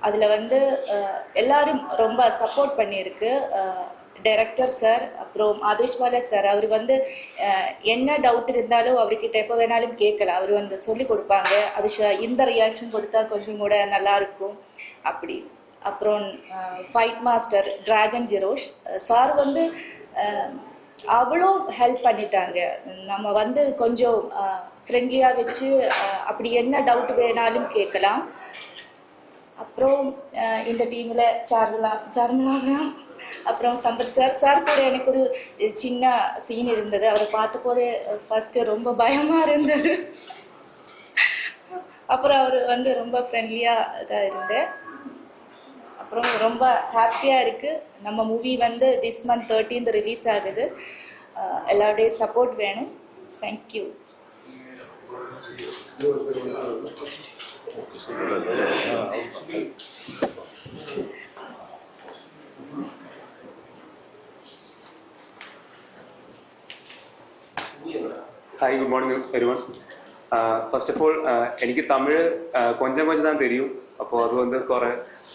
அதில் வந்து எல்லாரும் ரொம்ப சப்போர்ட் பண்ணியிருக்கு. டைரக்டர் சார், அப்புறம் ஆதேஷ் பாலா சார், அவர் வந்து என்ன டவுட் இருந்தாலும் அவர்கிட்ட எப்போ வேணாலும் கேட்கலாம். அவர் வந்து சொல்லி கொடுப்பாங்க. அது இந்த ரியாக்ஷன் கொடுத்தா கொஞ்சம் கூட நல்லாயிருக்கும் அப்படி. அப்புறம் ஃபைட் மாஸ்டர் டிராகன் ஜெரோஷ் சார் வந்து அவ்வளோ ஹெல்ப் பண்ணிட்டாங்க. நம்ம வந்து கொஞ்சம் ஃப்ரெண்ட்லியாக வச்சு அப்படி என்ன டவுட் வேணாலும் கேட்கலாம். அப்புறம் இந்த டீமில் சார்மலா அப்புறம் சம்பத் சார் கூட எனக்கு ஒரு சின்ன சீன் இருந்தது. அவரை பார்த்த போதே ஃபஸ்ட்டு ரொம்ப பயமாக இருந்தது. அப்புறம் அவர் வந்து ரொம்ப ஃப்ரெண்ட்லியாக தான் இருந்தேன். அப்புறம் ரொம்ப ஹாப்பியாக இருக்குது. நம்ம மூவி வந்து திஸ் மந்த் 13th ரிலீஸ் ஆகுது. எல்லாருடைய சப்போர்ட் வேணும். Thank you. Hi, good morning everyone. First of all, എനിക്ക് തമിഴ് கொஞ்சம் தான் தெரியும். അപ്പോൾ அது வந்து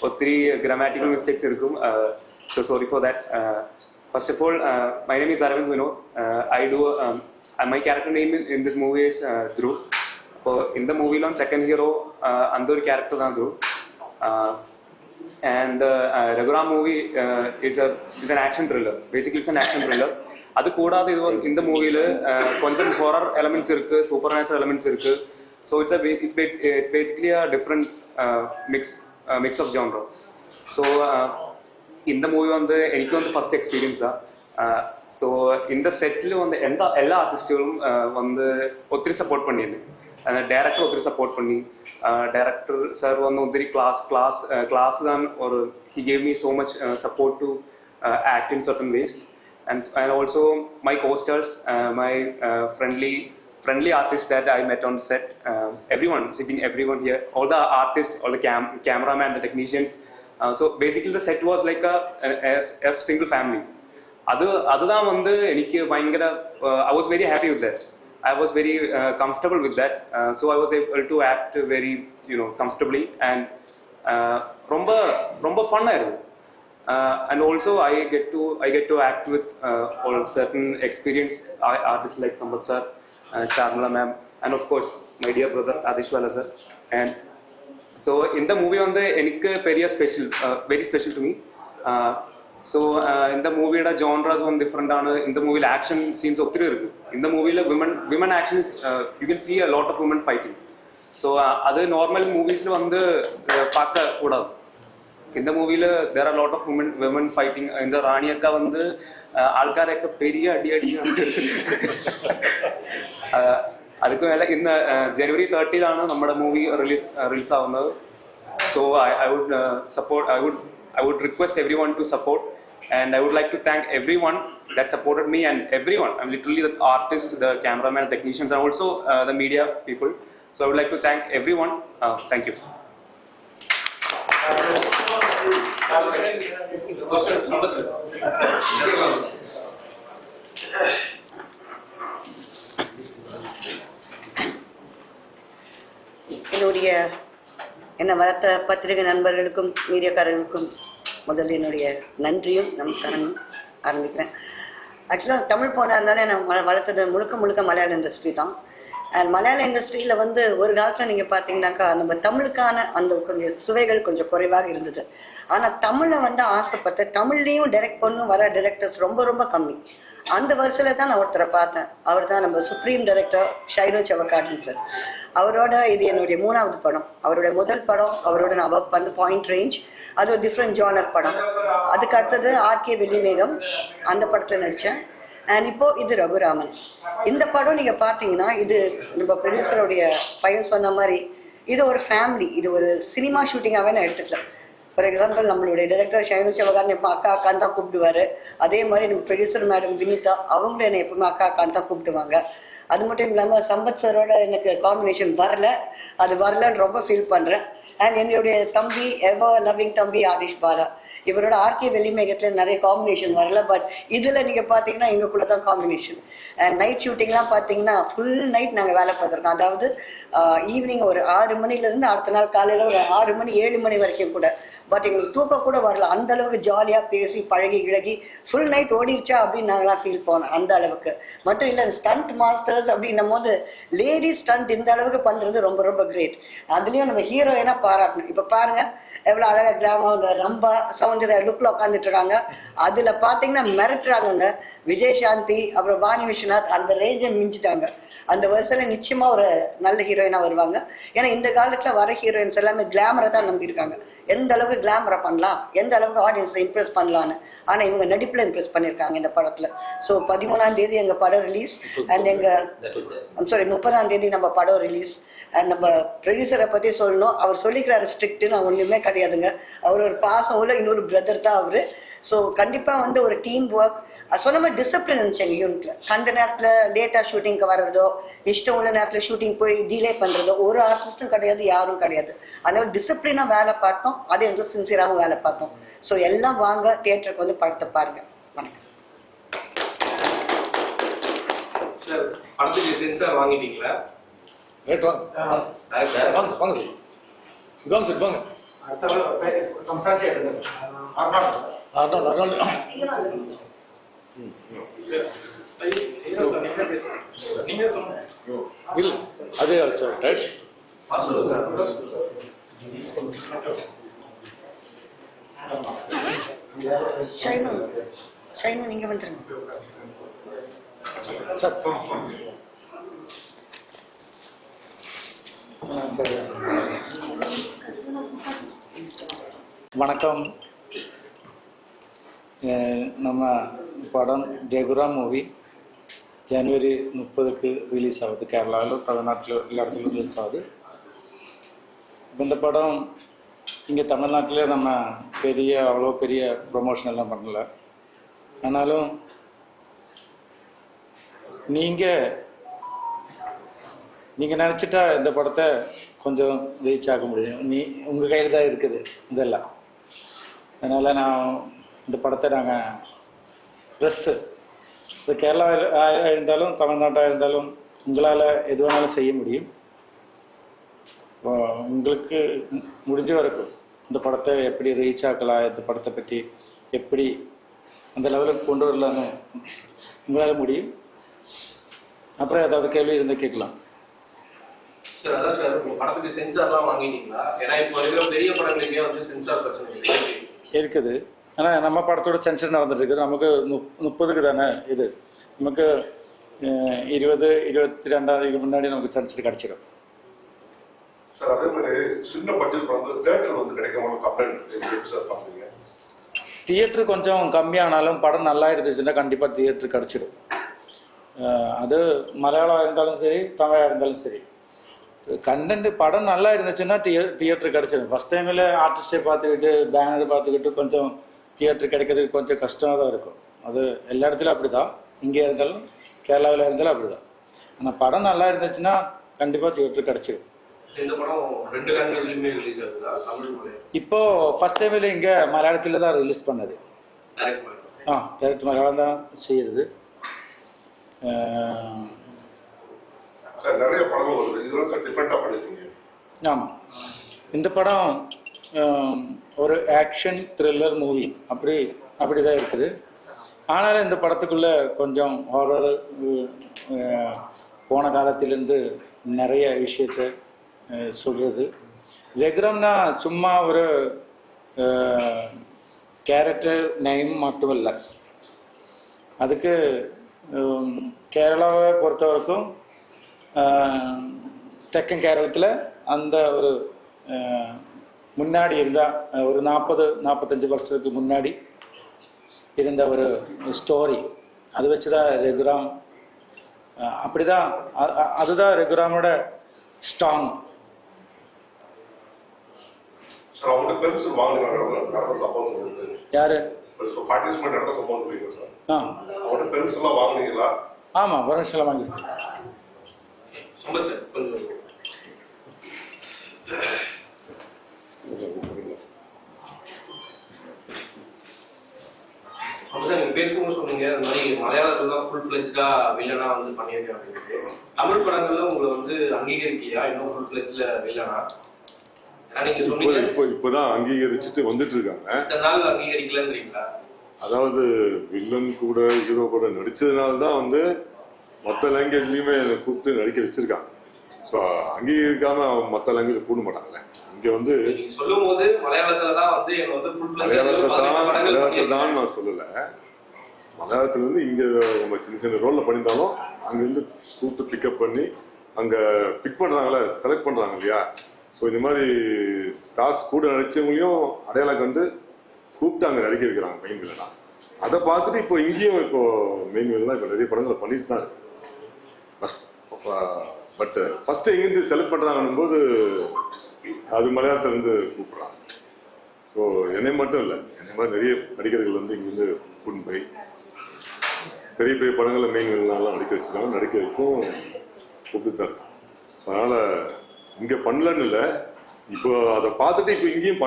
ஒത്തിരി grammatical mistakes இருக்கும். So sorry for that. First of all, my name is Aravind Vinod. My character name in this movie is Dhruv. അപ്പോൾ in the movie on second hero அந்த ஒரு character தான் Dhruv. And Raghuram movie is an action thriller. Basically it's an action thriller. அது கூடாது இந்த மூவியில் கொஞ்சம் horror elements இருக்குது, சூப்பர் நேச்சுரல் எலமெண்ட்ஸ் இருக்குது. So it's basically a different mix of genre. So இந்த மூவி வந்து எனக்கு வந்து ஃபஸ்ட் எக்ஸ்பீரியன்ஸ் தான். ஸோ இந்த செட்டில் வந்து எல்லா ஆர்டிஸ்റ്റുகளும் வந்து ஒத்திரி சப்போர்ட் பண்ணியிருந்தேன். டேரக்டர் ஒத்திரி சப்போர்ட் பண்ணி, டேரக்டர் சார் வந்து ஒத்திரி கிளாஸ் தான் ஒரு he gave me so much support to act in certain ways. And also my co-stars, my friendly artists that I met on set, everyone here, all the artists, all the cameraman, the technicians. So basically the set was like a single family. அதுதான் வந்து எனக்கு பயங்கர I was very happy with that. I was very comfortable with that. So I was able to act very comfortably and ரொம்ப ஃபன்னா இருக்கும். And also I get to act with all certain experienced artists like Sambat sir, Sharmila ma'am, and of course my dear brother Adish Bala sir. And so in the movie on the enikku very special to me. So in the movie the genres one different aanu. In the movie action scenes ottiri irukku. In the movie la women action is you can see a lot of women fighting. So adu normal movies la vandu paaka koodadu. இந்த மூவியில் there are lot of women fighting. இந்த ராணி அக்கா வந்து ஆள்காரக்க பெரிய அடி அதுக்கு மேலே இந்த January 30th നമ്മുടെ മൂവി റിലീസ് ആവുന്നത്. So I would request everyone to support, and I would like to thank everyone that supported me, and everyone. I'm literally the artist, the cameraman, technicians, and also the media people. So I would like to thank everyone. Thank you. என்னுடைய என்னை வளர்த்த பத்திரிகை நண்பர்களுக்கும் மீடியாக்காரர்களுக்கும் முதல்ல என்னுடைய நன்றியும் நமஸ்காரமும் ஆரம்பிக்கிறேன். ஆக்சுவலாக தமிழ் போனாருனாலே நான் வளர்த்தது முழுக்க மலையாள இண்டஸ்ட்ரி தான். அண்ட் மலையாள இண்டஸ்ட்ரியில் ஒரு காலத்தில் நீங்கள் பார்த்தீங்கன்னாக்கா நம்ம தமிழுக்கான அந்த கொஞ்சம் சுவைகள் கொஞ்சம் குறைவாக இருந்தது. ஆனால் தமிழை ஆசைப்பட்டு தமிழ்லேயும் டைரக்ட் பண்ணும் வர டைரக்டர்ஸ் ரொம்ப கம்மி. அந்த வருஷத்தில் தான் நான் ஒருத்தரை பார்த்தேன். அவர் தான் நம்ம சுப்ரீம் டைரக்டர் ஷைனு செவக்காட்டன் சார். அவரோட இது என்னுடைய 3வது படம். அவருடைய முதல் படம் அவரோட நான் ஒர்க் பண்ண பாயிண்ட் ரேஞ்ச், அது ஒரு டிஃப்ரெண்ட் ஜானர் படம். அதுக்கு அடுத்தது ஆர்கே வெள்ளிமேகம், அந்த படத்தில் நடித்தேன். அண்ட் இப்போது இது ரகுராமன். இந்த படம் நீங்கள் பார்த்தீங்கன்னா இது நம்ம ப்ரொடியூசருடைய பையன் சொன்ன மாதிரி இது ஒரு ஃபேமிலி, இது ஒரு சினிமா ஷூட்டிங்காகவே நான் எடுத்துக்கலாம். ஃபார் எக்ஸாம்பிள் நம்மளுடைய டைரக்டர் ஷைனு செவகாரன் எப்போ அக்கா அக்கான்னு தான் கூப்பிடுவார். அதே மாதிரி நம்ம ப்ரொடியூசர் மேடம் வினிதா அவங்களும் என்னை எப்பவுமே அக்கா அக்கான்னு தான் கூப்பிடுவாங்க. அது மட்டும் இல்லாமல் சம்பத் சாரோட எனக்கு காம்பினேஷன் வரலன்னு ரொம்ப ஃபீல் பண்ணுறேன். அண்ட் என்னுடைய தம்பி எவர் லவ்விங் தம்பி ஆதிஷ் பாலா, இவரோட ஆர்கே வெள்ளிமேகத்தில் நிறைய காம்பினேஷன் வரல. பட் இதில் நீங்கள் பார்த்தீங்கன்னா எங்களுக்குள்ள தான் காம்பினேஷன். அண்ட் நைட் ஷூட்டிங்லாம் பார்த்தீங்கன்னா ஃபுல் நைட் நாங்கள் வேலை பார்த்துருக்கோம். அதாவது ஈவினிங் ஒரு 6 மணிலேருந்து அடுத்த நாள் காலையில் ஒரு 6 மணி 7 மணி வரைக்கும் கூட. பட் எங்களுக்கு தூக்கம் கூட வரல, அந்த அளவுக்கு ஜாலியாக பேசி பழகி கிழகி ஃபுல் நைட் ஓடிடுச்சா அப்படின்னு நாங்களாம் ஃபீல் பண்ணோம். அந்த அளவுக்கு மட்டும் இல்லை, ஸ்டண்ட் மாஸ்டர்ஸ் அப்படின்னும் போது லேடிஸ் ஸ்டண்ட் இந்த அளவுக்கு பண்ணுறது ரொம்ப கிரேட். அதுலேயும் நம்ம ஹீரோயினாக பாராட்டணும். இப்போ பாருங்கள் எவ்வளோ அழகாக கிராமம் ரொம்ப சவுண்டர் லுக்கில் உட்காந்துட்டு இருக்காங்க. அதில் பார்த்தீங்கன்னா மிரட்டுறாங்கங்க. விஜய் சாந்தி அப்புறம் வாணி விஸ்வநாத் அந்த ரேஞ்சை மிஞ்சிட்டாங்க. அந்த வருஷத்தில் நிச்சயமாக ஒரு நல்ல ஹீரோயினாக வருவாங்க. ஏன்னா இந்த காலத்தில் வர ஹீரோயின்ஸ் எல்லாமே கிளாமரை தான் நம்பியிருக்காங்க. எந்த அளவுக்கு கிளாமரை பண்ணலாம், எந்த அளவுக்கு ஆடியன்ஸை இம்ப்ரெஸ் பண்ணலான்னு. ஆனால் இவங்க நடிப்பில் இம்ப்ரெஸ் பண்ணியிருக்காங்க இந்த படத்தில். ஸோ 13ஆம் தேதி எங்கள் படம் ரிலீஸ். அண்ட் 30ஆம் தேதி நம்ம படம் ரிலீஸ். அண்ட் நம்ம ப்ரொடியூசரை பற்றி சொல்லணும். அவர் சொல்லிக்கிறாரு ஸ்ட்ரிக்ட்டு, நான் ஒன்றுமே கிடையாதுங்க. அவர் ஒரு பாசம் உள்ள இன்னொரு பிரதர் தான் அவர். ஸோ கண்டிப்பாக ஒரு டீம் ஒர்க் சொன்ன மாதிரி டிசிப்ளின் இருந்துச்சு எங்கள் யூனிட்டில். கண்ட நேரத்தில் லேட்டாக ஷூட்டிங்க்கு வர்றதோ, இஷ்டம் உள்ள நேரத்தில் ஷூட்டிங் போய் டிலே பண்ணுறதோ ஒரு ஆர்டிஸ்ட்டும் கிடையாது, யாரும் கிடையாது. அதனால டிசிப்ளினாக வேலை பார்த்தோம், அதே சின்சியராகவும் வேலை பார்த்தோம். ஸோ எல்லாம் வாங்க தியேட்டருக்கு படத்தை பாருங்கள். வணக்கம். சார் படத்துக்கு சென்சார் வாங்கிட்டீங்களா? ரைட் வாங்க சார், வாங்க சார் வாங்க. இல்லை அதே சார் ரைட். ஷைனு நீங்கள் வந்துருங்க சார். வணக்கம். நம்ம படம் ரெகுரா மூவி ஜனவரி 30க்கு ரிலீஸ் ஆகுது. கேரளாவில், தமிழ்நாட்டில் எல்லா இடத்துலையும் ரிலீஸ் ஆகுது. இந்த படம் இங்கே தமிழ்நாட்டில் நம்ம அவ்வளோ பெரிய ப்ரொமோஷன் எல்லாம் பண்ணல. ஆனாலும் நீங்கள் நினச்சிட்டா இந்த படத்தை கொஞ்சம் ரீச் ஆக முடியும். உங்கள் கையில் தான் இருக்குது இதெல்லாம். அதனால் நான் இந்த படத்தை நாங்கள் ட்ரெஸ்ஸு இது கேரளாவாக இருந்தாலும் தமிழ்நாட்டாக இருந்தாலும் உங்களால் எது வேணாலும் செய்ய முடியும். உங்களுக்கு முடிஞ்ச வரைக்கும் இந்த படத்தை எப்படி ரீச் ஆக்கலாம், இந்த படத்தை பற்றி எப்படி அந்த லெவலுக்கு கொண்டு வரலான்னு உங்களால் முடியும். அப்புறம் ஏதாவது கேள்வி இருந்தால் கேட்கலாம். சார் அதான் சார், உங்க படத்துக்கு சென்சார்லாம் வாங்கிட்டீங்களா? ஏன்னா இப்போ இருக்கிற பெரிய படங்களுக்கே சென்சார் பிரச்சனை இருக்குது. ஆனால் நம்ம படத்தோட சென்சர் நடந்துட்டு இருக்குது. நமக்கு 30க்கு தானே இது. நமக்கு 20-22 முன்னாடி நமக்கு சென்சர் கிடச்சிடும். சார் அதே மாதிரி சின்ன பட்ஜெட் படம் தியேட்டர் கிடைக்காம கம்ப்ளைண்ட் சார் பார்க்குறீங்க. தியேட்டர் கொஞ்சம் கம்மியானாலும் படம் நல்லா இருந்துச்சுன்னா கண்டிப்பாக தியேட்டர் கிடச்சிடும். அது மலையாளமாக இருந்தாலும் சரி, தமிழாக இருந்தாலும் சரி. கண்டென்ட் படம் நல்லா இருந்துச்சுன்னா தியேட்டர் கிடச்சிடும். ஃபஸ்ட் டைமில் ஆர்டிஸ்டை பார்த்துக்கிட்டு பேனர் பார்த்துக்கிட்டு கொஞ்சம் தியேட்டர் கிடைக்கிறதுக்கு கொஞ்சம் கஷ்டமாக தான் இருக்கும். அது எல்லா இடத்துலையும் அப்படி தான், இங்கே இருந்தாலும் கேரளாவில் இருந்தாலும் அப்படி தான். ஆனால் படம் நல்லா இருந்துச்சுன்னா கண்டிப்பாக தியேட்டர் கிடச்சிடும். இந்த படம் 2 லாங்குவேஜ்லயுமே ரிலீஸ் ஆகுதா? தமிழ் மொழி இப்போ ஃபஸ்ட் டைமில் இங்கே மலையாளத்தில் தான் ரிலீஸ் பண்ணது. டைரக்ட் மலையாளம் தான் செய்யுது. சார் நிறைய படங்கள் வருது, இதெல்லாம் சார் டிஃப்ரெண்டாக பண்ணிருக்கீங்க. ஆமாம், இந்த படம் ஒரு ஆக்ஷன் த்ரில்லர் மூவி அப்படி தான் இருக்குது. ஆனாலும் இந்த படத்துக்குள்ளே கொஞ்சம் ஹாரர் போன காலத்திலேருந்து நிறைய விஷயத்தை சொல்கிறது. ரெகுரம்னா சும்மா ஒரு கேரக்டர் நேம் மட்டும் இல்லை. அதுக்கு கேரளாவை பொறுத்த வரைக்கும் தெக்கன் கேரளத்தில் அந்த ஒரு முன்னாடி இருந்தால் ஒரு 40-45 வருஷத்துக்கு முன்னாடி இருந்த ஒரு ஸ்டோரி, அதை வச்சு தான் ரெகுராம். அப்படி தான் அதுதான் ரெகுராமோட ஸ்ட்ராங். சார் அவங்கள்ட்ட பெருசு வாங்கினீங்க சம்பவம் இருக்கு. யாரு பார்ட்டிசிபேட் நடந்த சம்பவம் இருக்கு சார். அவங்கள்ட்ட பெருசு எல்லாம் வாங்கினீங்களா? ஆமாம், பெருசு எல்லாம் வாங்கிருக்கேன். நீங்க பேசும்போது சொன்னீங்க இந்த மாதிரி மலையாளத்துல தான் ஃபுல் ஃபிளெஜ்டா வில்லனா வந்து பண்ணியிருக்கேன் அப்படின்னு. தமிழ் படங்கள்ல உங்களை வந்து அங்கீகரிக்கியா இன்னும் ஃபுல் ஃபிளெஜ்ல வில்லனா? நீங்க சொன்னீங்க இப்பதான் அங்கீகரிச்சுட்டு வந்துட்டு இருக்காங்க. இத்தனை நாள் அங்கீகரிக்கலன்றீங்களா? அதாவது வில்லன் கூட ஹீரோ கூட நடிச்சதுனால தான் வந்து மற்ற லாங்குவேஜ்லயுமே கூப்பிட்டு நடிக்க வச்சிருக்காங்க. ஸோ அங்கீகரிக்காம மற்ற லாங்குவேஜ் கூட மாட்டாங்கல்ல. இங்க வந்து சொல்லும் போது மலையாளத்தை தான் நான் சொல்லல. மலையாளத்துல இருந்து இங்க நம்ம சின்ன சின்ன ரோல்ல பண்ணியிருந்தாலும் அங்க இருந்து கூப்பிட்டு பிக்கப் பண்ணி அங்க பிக் பண்றாங்கல்ல, செலக்ட் பண்றாங்க இல்லையா. ஸோ இந்த மாதிரி ஸ்டார்ஸ் கூட நடிச்சவங்களையும் அடையாளம் கண்டு கூப்பிட்டு அங்க நடிக்க வைக்கிறாங்க மெயின் வில்லனா. அதை பார்த்துட்டு இப்போ இங்கேயும் இப்போ மெயின் வில்லனா இப்போ நிறைய படங்களை பண்ணிட்டு தான் இருக்கு. பட் ஃபர்ஸ்ட் எங்கேருந்து செலக்ட் பண்றாங்கன்னும் போது அது மலையாளத்துல இருந்து கூப்பிடுறாங்க. ஸோ என்னை மட்டும் இல்லை, என்னை மாதிரி நிறைய நடிகர்கள் வந்து இங்கிருந்து கூட்டின்னு போய் பெரிய பெரிய படங்களை மெயின் வில்லனாலாம் நடிக்க வச்சிருக்காங்க. நடிக்க வைக்கும் கூப்பிட்டு தான் இருக்கு. ஸோ அதனால இங்க பண்ணலன்னு இல்லை, இப்போ அதை பார்த்துட்டு இப்போ இங்கேயும்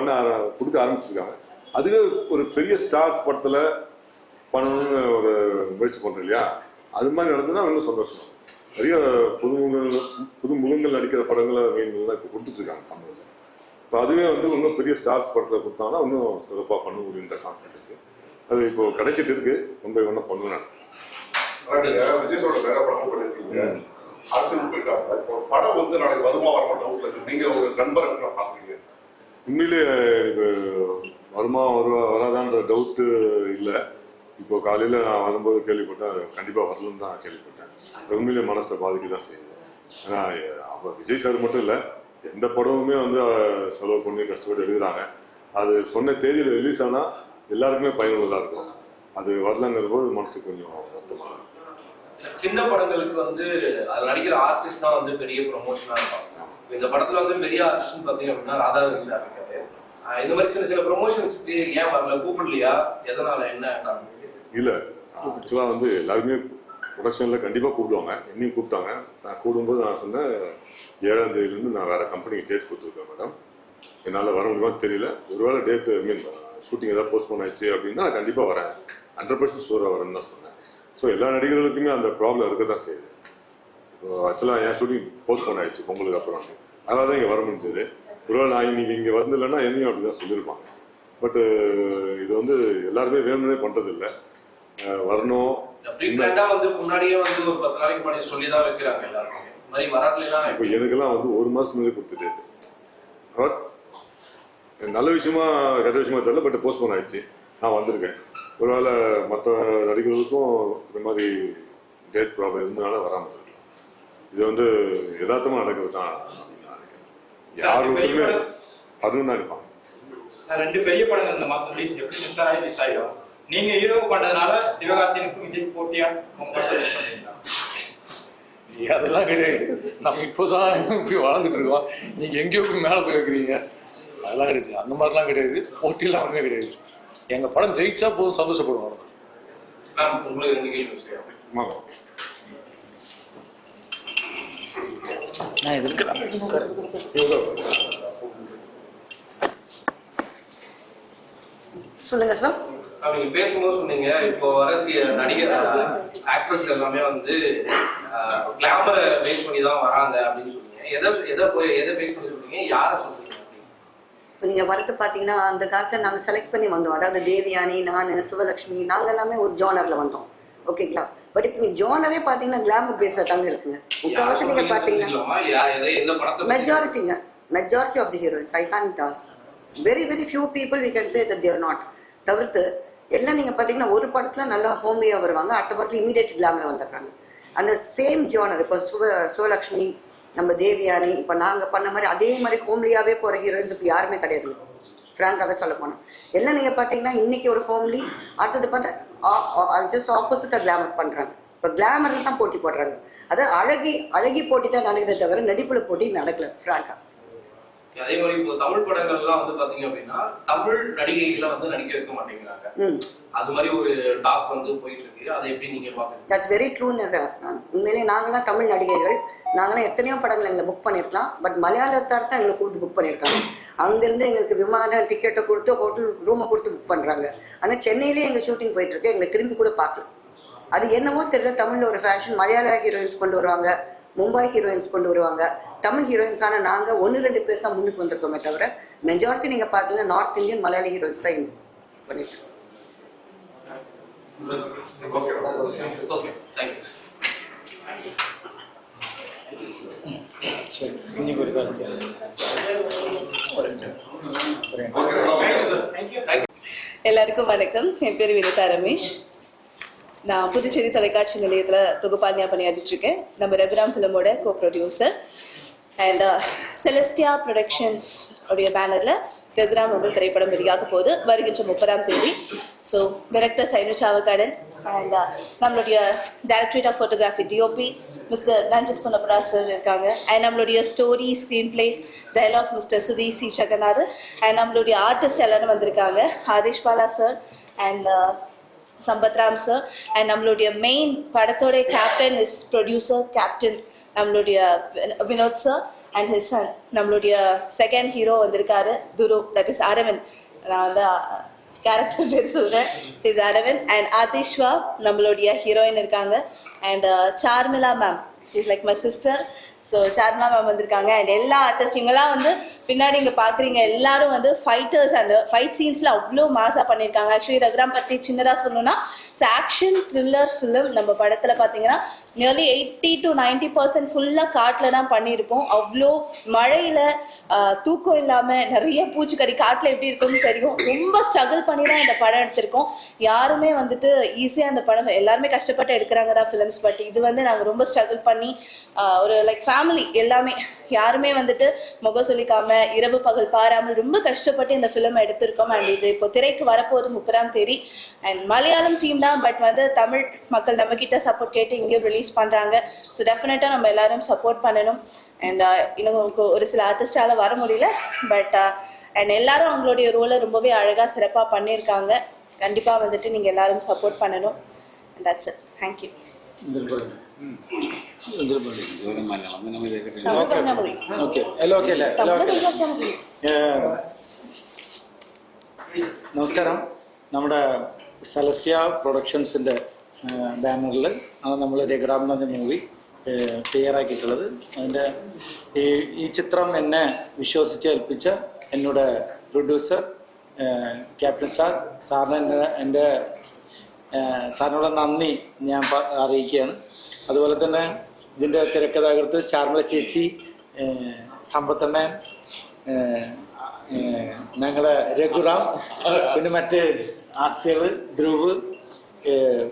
கொடுக்க ஆரம்பிச்சிருக்காங்க. அதுவே ஒரு பெரிய ஸ்டார்ஸ் படத்துல பண்ணணும்னு ஒரு முயற்சி பண்றோம் இல்லையா, அது மாதிரி நடந்ததுன்னா இன்னும் சந்தோஷம். நிறைய புது முகங்கள் நடிக்கிற படங்களை மெயின்லாம் இப்போ கொடுத்துட்டு இருக்காங்க தமிழ்ல. இப்போ அதுவே வந்து இன்னும் பெரிய ஸ்டார்ஸ் படத்துல கொடுத்தாங்கன்னா இன்னும் சிறப்பாக பண்ண முடியுன்ற கான்செப்ட் இருக்கு. அது இப்போ கிடைச்சிட்டு இருக்கு. ரொம்ப ஒன்றும் பண்ணுவேன். விஜய் சொல்ற வேற படம் பண்ணிருக்கீங்க, அரசியல் போயிட்டாங்க. படம் வந்து நாளைக்கு வருமா வரமாட்டோம், நீங்க ஒரு நண்பர் பாக்குறீங்க. உண்மையிலே எனக்கு வருமா வராதான்ற டவுட்டு இல்லை. இப்போ காலையில் நான் வரும்போது கேள்விப்பட்டேன், கண்டிப்பாக வரலன்னு தான் கேள்விப்பட்டேன். உண்மையிலே மனசை பாதிக்க தான் செய்யுது. ஏன்னா அவர் விஜய் சார் மட்டும் இல்லை, எந்த படமுமே வந்து செலவு பண்ணி கஷ்டப்பட்டு எடுக்கிறாங்க. அது சொன்ன தேதியில் ரிலீஸ் ஆனால் எல்லாருக்குமே பயனுள்ளதாக இருக்கும். அது வரலங்கிற போது மனசுக்கு கொஞ்சம் வருத்தமாக இருக்கும். சின்ன படங்களுக்கு வந்து அது நடிக்கிற ஆர்டிஸ்ட் தான் வந்து பெரிய ப்ரொமோஷனாக இருக்கும். இந்த படத்துல வந்து பெரிய ஆர்டிஸ்ட் பார்த்தீங்க அப்படின்னா ராதாரவி சார் இருக்காரு. இந்த மாதிரி சின்ன சின்ன ப்ரொமோஷன்ஸ்க்கு ஏன் வரல, கூப்பிடலையா, எதனால, என்ன இல்லை? ஆக்சுவலாக வந்து எல்லாருமே ப்ரொடக்ஷனில் கண்டிப்பாக கூப்பிடுவாங்க. என்னையும் கூப்பிட்டாங்க. நான் கூடும்போது நான் சொன்னேன் 7ஆம் தேதியிலேருந்து நான் வேறு கம்பெனிக்கு டேட் கொடுத்துருக்கேன் மேடம், என்னால் வர முடியுமான்னு தெரியல. ஒருவேளை டேட்டு ஷூட்டிங் ஏதாவது போஸ்ட்போன் ஆயிடுச்சு அப்படின்னா நான் கண்டிப்பாக வரேன், 100% ஷூராக வரேன்னு தான் சொன்னேன். ஸோ எல்லா நடிகர்களுக்குமே அந்த ப்ராப்ளம் இருக்க தான் செய்யுது. இப்போ ஆக்சுவலாக என் ஷூட்டிங் போஸ்ட்போன் ஆயிடுச்சு பொங்கலுக்கு அப்புறம், அதனால தான் இங்கே வர முடிஞ்சது. ஒருவேளை நான் இன்னைக்கு இங்கே வரதில்லைன்னா என்னையும் அப்படி தான் சொல்லியிருப்பாங்க. பட்டு இது வந்து எல்லாருமே வேணும்னே பண்ணுறது இல்லை, வரணும். வந்து முன்னாடியே வந்து ஒரு 10 நாளைக்கு முன்னாடி சொல்லி தான் வைக்கிறாங்க எல்லாருமே. இப்போ எனக்கெல்லாம் வந்து 1 மாதம் முன்னாடி கொடுத்துட்டு நல்ல விஷயமா கெட்ட விஷயமா தெரியல, பட் போஸ்ட்போன் ஆயிடுச்சு. நான் வந்திருக்கேன். ஒருவேளை மற்ற நடிகர்களுக்கும் இந்த மாதிரி டேட் ப்ராப்ளம் இருந்தனால வராமல் இருக்கலாம். இது வந்து யதார்த்தமாக நடக்கிறது தான். யார் ஒருத்தருமே அதுவும் தான் இருப்பாங்க. 2 பெரிய படங்கள் இந்த மாதம் ரிலீஸ் எப்படி ரிலீஸ் ஆகிடும். நீங்க ஹீரோ பண்ணதுனால சிவகார்த்தினுக்கும் விஜய் போட்டியா பண்ணிருக்காங்க? அதெல்லாம் கிடையாது. நம்ம இப்போதான் இப்படி வளர்ந்துட்டு இருக்கோம். நீங்க எங்கேயோ போய் மேலே போய் வைக்கிறீங்க. அதெல்லாம் கிடையாது. அந்த மாதிரிலாம் கிடையாது. போட்டியெல்லாம் ஒன்றுமே கிடையாது. எங்க படம் ஜெயிச்சா போதும், சந்தோஷப்படுவோம். உங்களுக்கு 2 கேள்வி வச்சிருக்கேன். நான் எதிர்க்கிறேன். சொல்லுங்க சார். நீங்க பேசும்போது சொன்னீங்க இப்போ வர நடிகர் ஆக்ட்ரஸ் எல்லாமே வந்து கிளாமரை பேஸ் பண்ணி தான் வராங்க அப்படின்னு சொன்னீங்க. எதை பேஸ் பண்ணி சொல்றீங்க, யாரை சொல்றீங்க? இப்போ நீங்கள் வரது பார்த்தீங்கன்னா அந்த காலத்தை நாங்கள் செலக்ட் பண்ணி வந்தோம். அதாவது தேவயானி, நான், சிவலட்சுமி, நாங்கள் எல்லாமே ஒரு ஜோனரில் வந்தோம். ஓகேங்களா? பட் இப்போ நீங்கள் ஜோனரே பார்த்தீங்கன்னா கிளாமர் பேஸில் தாங்க இருக்குங்க. முக்கால்வாசி நீங்கள் பார்த்தீங்கன்னா majority of the heroines I can't those very few people we can say that they're not. தவிர்த்து எல்லாம் நீங்கள் பார்த்தீங்கன்னா ஒரு படத்தில் நல்லா ஹோமியாக வருவாங்க, அடுத்த படத்தில் இமீடியட் கிளாமர் வந்துடுறாங்க. அந்த சேம் ஜோனர் இப்போ சிவலட்சுமி, நம்ம தேவியானி, இப்போ நாங்கள் பண்ண மாதிரி அதே மாதிரி ஹோம்லியாகவே போகிற ஹீரோயின்ஸ் இப்போ யாருமே கிடையாது. ஃப்ராங்காகவே சொல்ல போனோம். எல்லாம் நீங்கள் பார்த்தீங்கன்னா இன்னைக்கு ஒரு ஹோம்லி, அடுத்தது பார்த்தா ஜஸ்ட் ஆப்போசிட்டாக கிளாமர் பண்ணுறாங்க. இப்போ கிளாமரில் தான் போட்டி போடுறாங்க. அதாவது அழகி போட்டி தான் நடக்குதே தவிர நடிப்புல போட்டி நடக்கல ஃப்ராங்கா. அதே மாதிரி இப்போ தமிழ் படங்கள்லாம் வந்து பாத்தீங்க அப்படின்னா தமிழ் நடிகைகளை வந்து நடிக்க வைக்க மாட்டேங்கிறாங்க. அது மாதிரி ஒரு டாக் வந்து போயிட்டு இருக்கு. அதை எப்படி நீங்க பாக்குறீங்க? தட்ஸ் வெரி ட்ரூன்னு. உண்மையிலேயே நாங்களாம் தமிழ் நடிகைகள், நாங்களாம் எத்தனையோ படங்கள் எங்களை புக் பண்ணியிருக்கலாம். பட் மலையாளத்தார் தான் எங்களை கூப்பிட்டு புக் பண்ணியிருக்காங்க. அங்கிருந்து எங்களுக்கு விமான டிக்கெட்டை கொடுத்து ஹோட்டல் ரூமை கொடுத்து புக் பண்றாங்க. ஆனால் சென்னையிலேயே எங்கள் ஷூட்டிங் போயிட்டு இருக்கு, எங்களை திரும்பி கூட பார்க்கல. அது என்னவோ தெரியல. தமிழ்ல ஒரு ஃபேஷன், மலையாள ஹீரோயின்ஸ் கொண்டு வருவாங்க, மும்பை ஹீரோயின்ஸ் கொண்டு வருவாங்க. தமிழ் ஹீரோயின்ஸான நாங்கள் 1-2 பேர் தான் முன்னுக்கு வந்திருக்கோமே தவிர மெஜாரிட்டி நீங்கள் பார்த்தீங்கன்னா நார்த் இந்தியன் மலையாளி ஹீரோயின்ஸ் தான் பண்ணிட்டு. எல்லாருக்கும் வணக்கம். என் பேர் வினிதா ரமேஷ். நான் புதுச்சேரி தொலைக்காட்சி நிலையத்தில் தொகுப்பாளியாக பணியாற்றிட்டு இருக்கேன். நம்ம ரகுராம் ஃபிலிமோட co producer. And Celestia productions உடைய பேனரில் ரகுராம் வந்து திரைப்படம் வெளியாக போகுது வருகின்ற 30ஆம் தேதி. So director Sainu Chavakkadan and நம்மளுடைய directorate of photography DOP mister Ranjith Punapara sir இருக்காங்க. அண்ட் நம்மளுடைய story, screen play, dialogue mister Sudheesh C Jagannath. And நம்மளுடைய ஆர்டிஸ்ட் எல்லாரும் வந்திருக்காங்க. Harish Bala sir and Sampathram sir. And நம்மளுடைய மெயின் படத்தோடைய கேப்டன் இஸ் ப்ரொடியூசர் கேப்டன் நம்மளுடைய Vinod sir and his son. நம்மளுடைய செகண்ட் ஹீரோ வந்திருக்காரு துரு, தட் இஸ் அரவிந்த். நான் வந்து கேரக்டர் பேர் சொல்கிறேன், இஸ் அரவிந்த். அண்ட் ஆதிஷ்வா நம்மளுடைய ஹீரோயின் இருக்காங்க. And Sharmila ma'am, she is like my sister. So Sharmila ma'am வந்திருக்காங்க. அண்ட் எல்லா ஆர்டிஸ்ட் இவங்கெல்லாம் வந்து பின்னாடி இங்கே பார்க்குறீங்க எல்லாரும் வந்து ஃபைட்டர்ஸ் அண்ட் ஃபைட் சீன்ஸில் அவ்வளோ மாசாக பண்ணியிருக்காங்க. ஆக்சுவலி ரகுராம் பற்றி சின்னதாக சொல்லணும்னா இட்ஸ் ஆக்ஷன் த்ரில்லர் ஃபிலிம். நம்ம படத்தில் பார்த்தீங்கன்னா நியர்லி 80 to 90% ஃபுல்லாக காட்டில் தான் பண்ணியிருப்போம். அவ்வளோ மழையில் தூக்கம் இல்லாமல் நிறைய பூச்சிக்கடி காட்டில் எப்படி இருக்கும்னு தெரியும். ரொம்ப ஸ்ட்ரகிள் பண்ணி தான் இந்த படம் எடுத்திருக்கோம். யாருமே வந்துட்டு ஈஸியாக அந்த படம் எல்லாருமே கஷ்டப்பட்டு எடுக்கிறாங்க தான் ஃபிலிம்ஸ். பட் இது வந்து நாங்கள் ரொம்ப ஸ்ட்ரகிள் பண்ணி ஒரு லைக் ஃபேமிலி எல்லாமே யாருமே வந்துட்டு முகம் சொல்லிக்காம இரவு பகல் பாராமல் ரொம்ப கஷ்டப்பட்டு இந்த ஃபிலிம் எடுத்திருக்கோம். அண்ட் இது இப்போ திரைக்கு வரப்போகுது 30ஆம் தேதி. அண்ட் மலையாளம் டீம் தான், பட் வந்து தமிழ் மக்கள் நம்ம கிட்ட சப்போர்ட் கேட்டு இங்கேயும் ரிலீஸ் பண்ணுறாங்க. ஸோ டெஃபினட்டாக நம்ம எல்லாரும் சப்போர்ட் பண்ணணும். அண்ட் இன்னும் ஒரு சில ஆர்டிஸ்டால் வர முடியல, பட் அண்ட் எல்லாரும் அவங்களுடைய ரோலை ரொம்பவே அழகாக சிறப்பாக பண்ணியிருக்காங்க. கண்டிப்பாக வந்துட்டு நீங்கள் எல்லாரும் சப்போர்ட் பண்ணணும். And that's it. தேங்க்யூ. നമസ്കാരം. നമ്മുടെ സെലസ്റ്റിയ പ്രൊഡക്ഷൻസിൻ്റെ ബാനറിൽ ആണ് നമ്മൾ രഘുറാം എന്ന മൂവി തയ്യാറാക്കിയിട്ടുള്ളത്. അതിൻ്റെ ഈ ചിത്രം എന്നെ വിശ്വസിച്ച് ഏൽപ്പിച്ച എന്നോട് പ്രൊഡ്യൂസർ ക്യാപ്റ്റൻ സാറിന് എൻ്റെ സാറിനോട് നന്ദി ഞാൻ അറിയിക്കുകയാണ്. അതുപോലെ തന്നെ ഇതിൻ്റെ തിരക്കഥാകൃത്ത് ചാർമിള ചേച്ചി, സമ്പത്തണ്ണൻ, ഞങ്ങളെ രഘുറാം, പിന്നെ മറ്റ് ആർട്ടിസ്റ്റുകൾ ധ്രുവ്,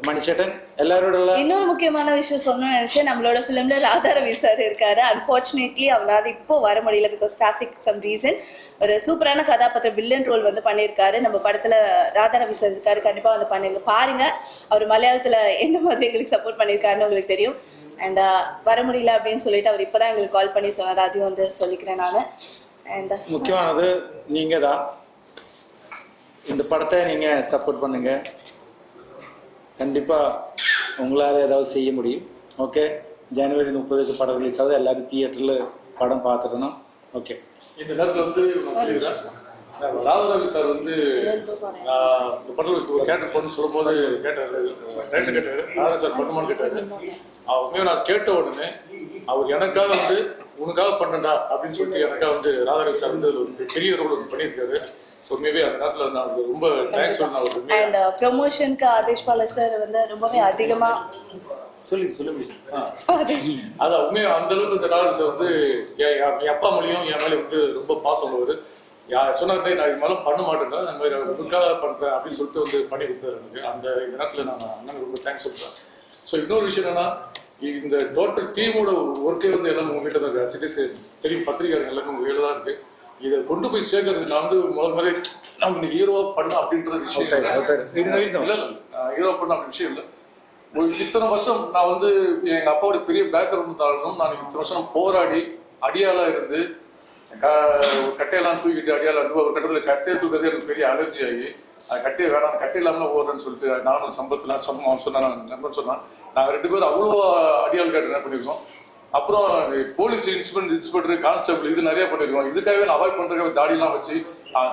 மணிச்சேட்டன் எல்லாரோட இன்னொரு முக்கியமான விஷயம் சொன்ன நினைச்சேன், நம்மளோட ஃபிலிம்ல ராதா ரவி சார் இருக்காரு. அன்பார்ச்சுனேட்லி அவரால் இப்போ வர முடியல, பிகாஸ் டிராஃபிக் சம் ரீசன். ஒரு சூப்பரான கதாபாத்திரம் வில்லன் ரோல் வந்து பண்ணியிருக்காரு. நம்ம படத்துல ராதா ரவி சார் இருக்காரு, கண்டிப்பா வந்து பண்ணுங்க பாருங்க. அவர் மலையாளத்துல என்ன மாதிரி எங்களுக்கு சப்போர்ட் பண்ணியிருக்காருன்னு உங்களுக்கு தெரியும். அண்ட் வர முடியல அப்படின்னு சொல்லிட்டு அவர் இப்போதான் எங்களுக்கு கால் பண்ணி சொன்னார், அதையும் வந்து சொல்லிக்கிறேன் நான். அண்ட் முக்கியமானது நீங்க தான். இந்த படத்தை நீங்க சப்போர்ட் பண்ணுங்க, கண்டிப்பா உங்களால ஏதாவது செய்ய முடியும். ஓகே, ஜனவரி 30க்கு படம் ரிலீஸ் ஆகுது, எல்லாரும் தியேட்டர்ல படம் பார்த்துக்கணும். ஓகே, இந்த நேரத்தில் வந்து ராதாரவி சார் வந்து இந்த படத்தில் ஒரு கேரக்டர் பண்ணு சொல்லும்போது கேட்டாரு, ராதா சார் பண்ணுமான்னு கேட்டாரு. உண்மையாக நான் கேட்ட உடனே அவர் எனக்காக வந்து உனக்காக பண்ணண்டா அப்படின்னு சொல்லிட்டு எனக்காக வந்து ராதாரவி சார் வந்து ஒரு பெரிய ரோல் வந்து பண்ணியிருக்காரு. ஸோ மேபி அந்த நேரத்தில் நான் ரொம்ப தேங்க்ஸ் சொல்லணும். அண்ட் ப்ரொமோஷனுக்கு ஆதேஷ் பாலா சார் வந்து ரொம்பவே அதிகமா சொல்லி அதான் உண்மையாக அந்த அளவுக்கு இந்த ராதாரவி சார் வந்து என் அப்பா மொழியும் என் மேலே வந்து ரொம்ப பாசம் உள்ளவர். சொன்னார்டே நான் இது மேலே பண்ண மாட்டேன், அந்த மாதிரி உங்களுக்காக பண்ணுறேன் அப்படின்னு சொல்லிட்டு வந்து பண்ணி கொடுத்தாரு எனக்கு. அந்த நேரத்தில் நான் அண்ணனுக்கு ரொம்ப தேங்க்ஸ் சொல்கிறேன். ஸோ இன்னொரு விஷயம் என்னன்னா, இந்த டோட்டல் டீமோட ஒர்க்கே வந்து எல்லாம் உங்ககிட்ட தான் இருக்குது. சிட்டிசன் தெரியும், பத்திரிகைகள் எல்லாமே உங்கள் கையில் தான் இருக்குது. இதை கொண்டு போய் சேர்க்கறது நான் வந்து முதல் மாதிரி நம்ம இன்னைக்கு ஹீரோவா பண்ண அப்படின்ற விஷயம் இல்லை, ஹீரோவா பண்ண அப்படி விஷயம் இல்லை. இத்தனை வருஷம் நான் வந்து எங்கள் அப்பாவோட பெரிய பேக்ரவுண்ட் இருந்தாலும் நான் இத்தனை வருஷம் போராடி அடியாளாக இருந்து கட்டையெல்லாம் தூக்கிட்டு அடியால இருந்து ஒரு கட்டத்தில் கட்டையை தூக்குறதே எனக்கு பெரிய அலர்ஜி ஆகி அது கட்டையை வேணாம், கட்டை இல்லாமல் ஓடுறேன்னு சொல்லிட்டு நானும் சொன்னான் சொன்னான். நாங்கள் 2 பேரும் அவ்வளோ அடியாள் கேட்டு என்ன பண்ணியிருக்கோம். அப்புறம் போலீஸ் இன்ஸ்பெக்டர் கான்ஸ்டபிள் இது நிறைய பண்ணியிருக்கோம். இதுக்காகவே நான் அவாய்ட் பண்ணுறதுக்காக தாடியெல்லாம் வச்சு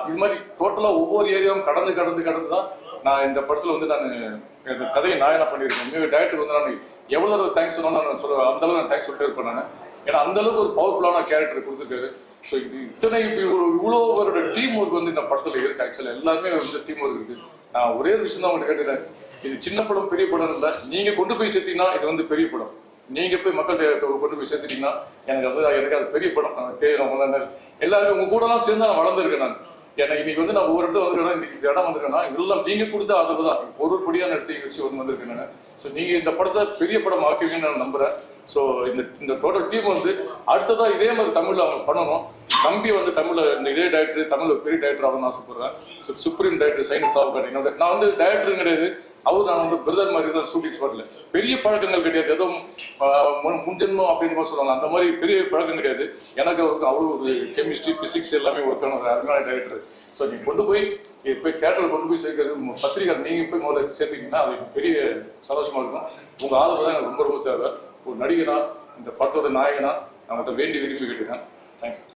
இது மாதிரி டோட்டலாக ஒவ்வொரு ஏரியாவும் கடந்து தான் நான் இந்த படத்தில் வந்து நான் கதையை நாயனா பண்ணியிருக்கேன். உண்மையாக டேரக்டருக்கு வந்து நான் எவ்வளோ தடவை தேங்க்ஸ் சொன்னாலும் நான் சொல்லுவேன், அந்த அளவுக்கு நான் தேங்க்ஸ் சொல்லிட்டே இருப்பேன் நான். ஏன்னா அந்த அளவுக்கு ஒரு பவர்ஃபுல்லான கேரக்டர் கொடுத்துருக்காரு. ஸோ இது இத்தனை இவ்வளோ ஒரு டீம் ஒர்க் வந்து இந்த படத்தில் இருக்கு. ஆக்சுவலாக எல்லாருமே வந்து டீம் ஒர்க் இருக்கு. நான் ஒரே ஒரு விஷயம் தான் உங்கள்கிட்ட கேட்டுறேன், இது சின்ன படம் பெரிய படம் இல்லை, நீங்கள் கொண்டு போய் சேர்த்தீங்கன்னா இது வந்து பெரிய படம். நீங்க போய் மக்கள்கிட்ட கொண்டு போய் சேர்த்துட்டீங்கன்னா எனக்கு அது பெரிய படம் தேவை. எல்லாருமே உங்க கூட எல்லாம் சேர்ந்து நான் வளர்ந்துருக்கேன் நான். ஏன்னா இன்னைக்கு வந்து நான் ஒவ்வொரு இடத்துல வந்துருக்கேன், இன்னைக்கு இந்த இடம் வந்திருக்கேன்னா எல்லாம் நீங்க கொடுத்த ஆதரவு தான். ஒரு படியான இடத்துக்கு வச்சு வந்திருக்கேன் நான். ஸோ நீங்க இந்த படத்தை பெரிய படம் ஆக்குவீங்கன்னு நான் நம்புறேன். ஸோ இந்த டோட்டல் டீம் வந்து அடுத்ததா இதே மாதிரி தமிழ்ல அவங்க பண்ணணும். தம்பி வந்து தமிழ்ல இந்த இதே டைரக்டர் தமிழ்ல பெரிய டைரக்டர் ஆகணும்னு ஆசைப்படுறேன். ஸோ சுப்ரீம் டைரக்டர் சைனஸ் ஆகும். நான் வந்து டைரக்டர் கிடையாது, நான் வந்து பிரதர் மாதிரி தான் ஷூட்டிங்ஸ் வரல. பெரிய பழக்கங்கள் கிடையாது, ஏதோ முன்ஜென்மம் அப்படின்னு சொல்லுவாங்க, அந்த மாதிரி பெரிய பழக்கம் கிடையாது. எனக்கு அவ்வளோ ஒரு கெமிஸ்ட்ரி பிசிக்ஸ் எல்லாமே ஒர்க் ஆன ஒரு அருமையான டைரக்டர். ஸோ நீங்கள் கொண்டு போய் தேட்டரில் கொண்டு போய் சேர்க்கறது பத்திரிகை நீங்கள் போய் முதல்ல சேர்த்தீங்கன்னா அது பெரிய சந்தோஷமா இருக்கும். உங்கள் ஆதரவு தான் எனக்கு ரொம்ப ரொம்ப தேவை. ஒரு நடிகனா இந்த படத்தோட நாயகனா நான் வேண்டி விரும்பி கேட்டுக்கிறேன். தேங்க்யூ.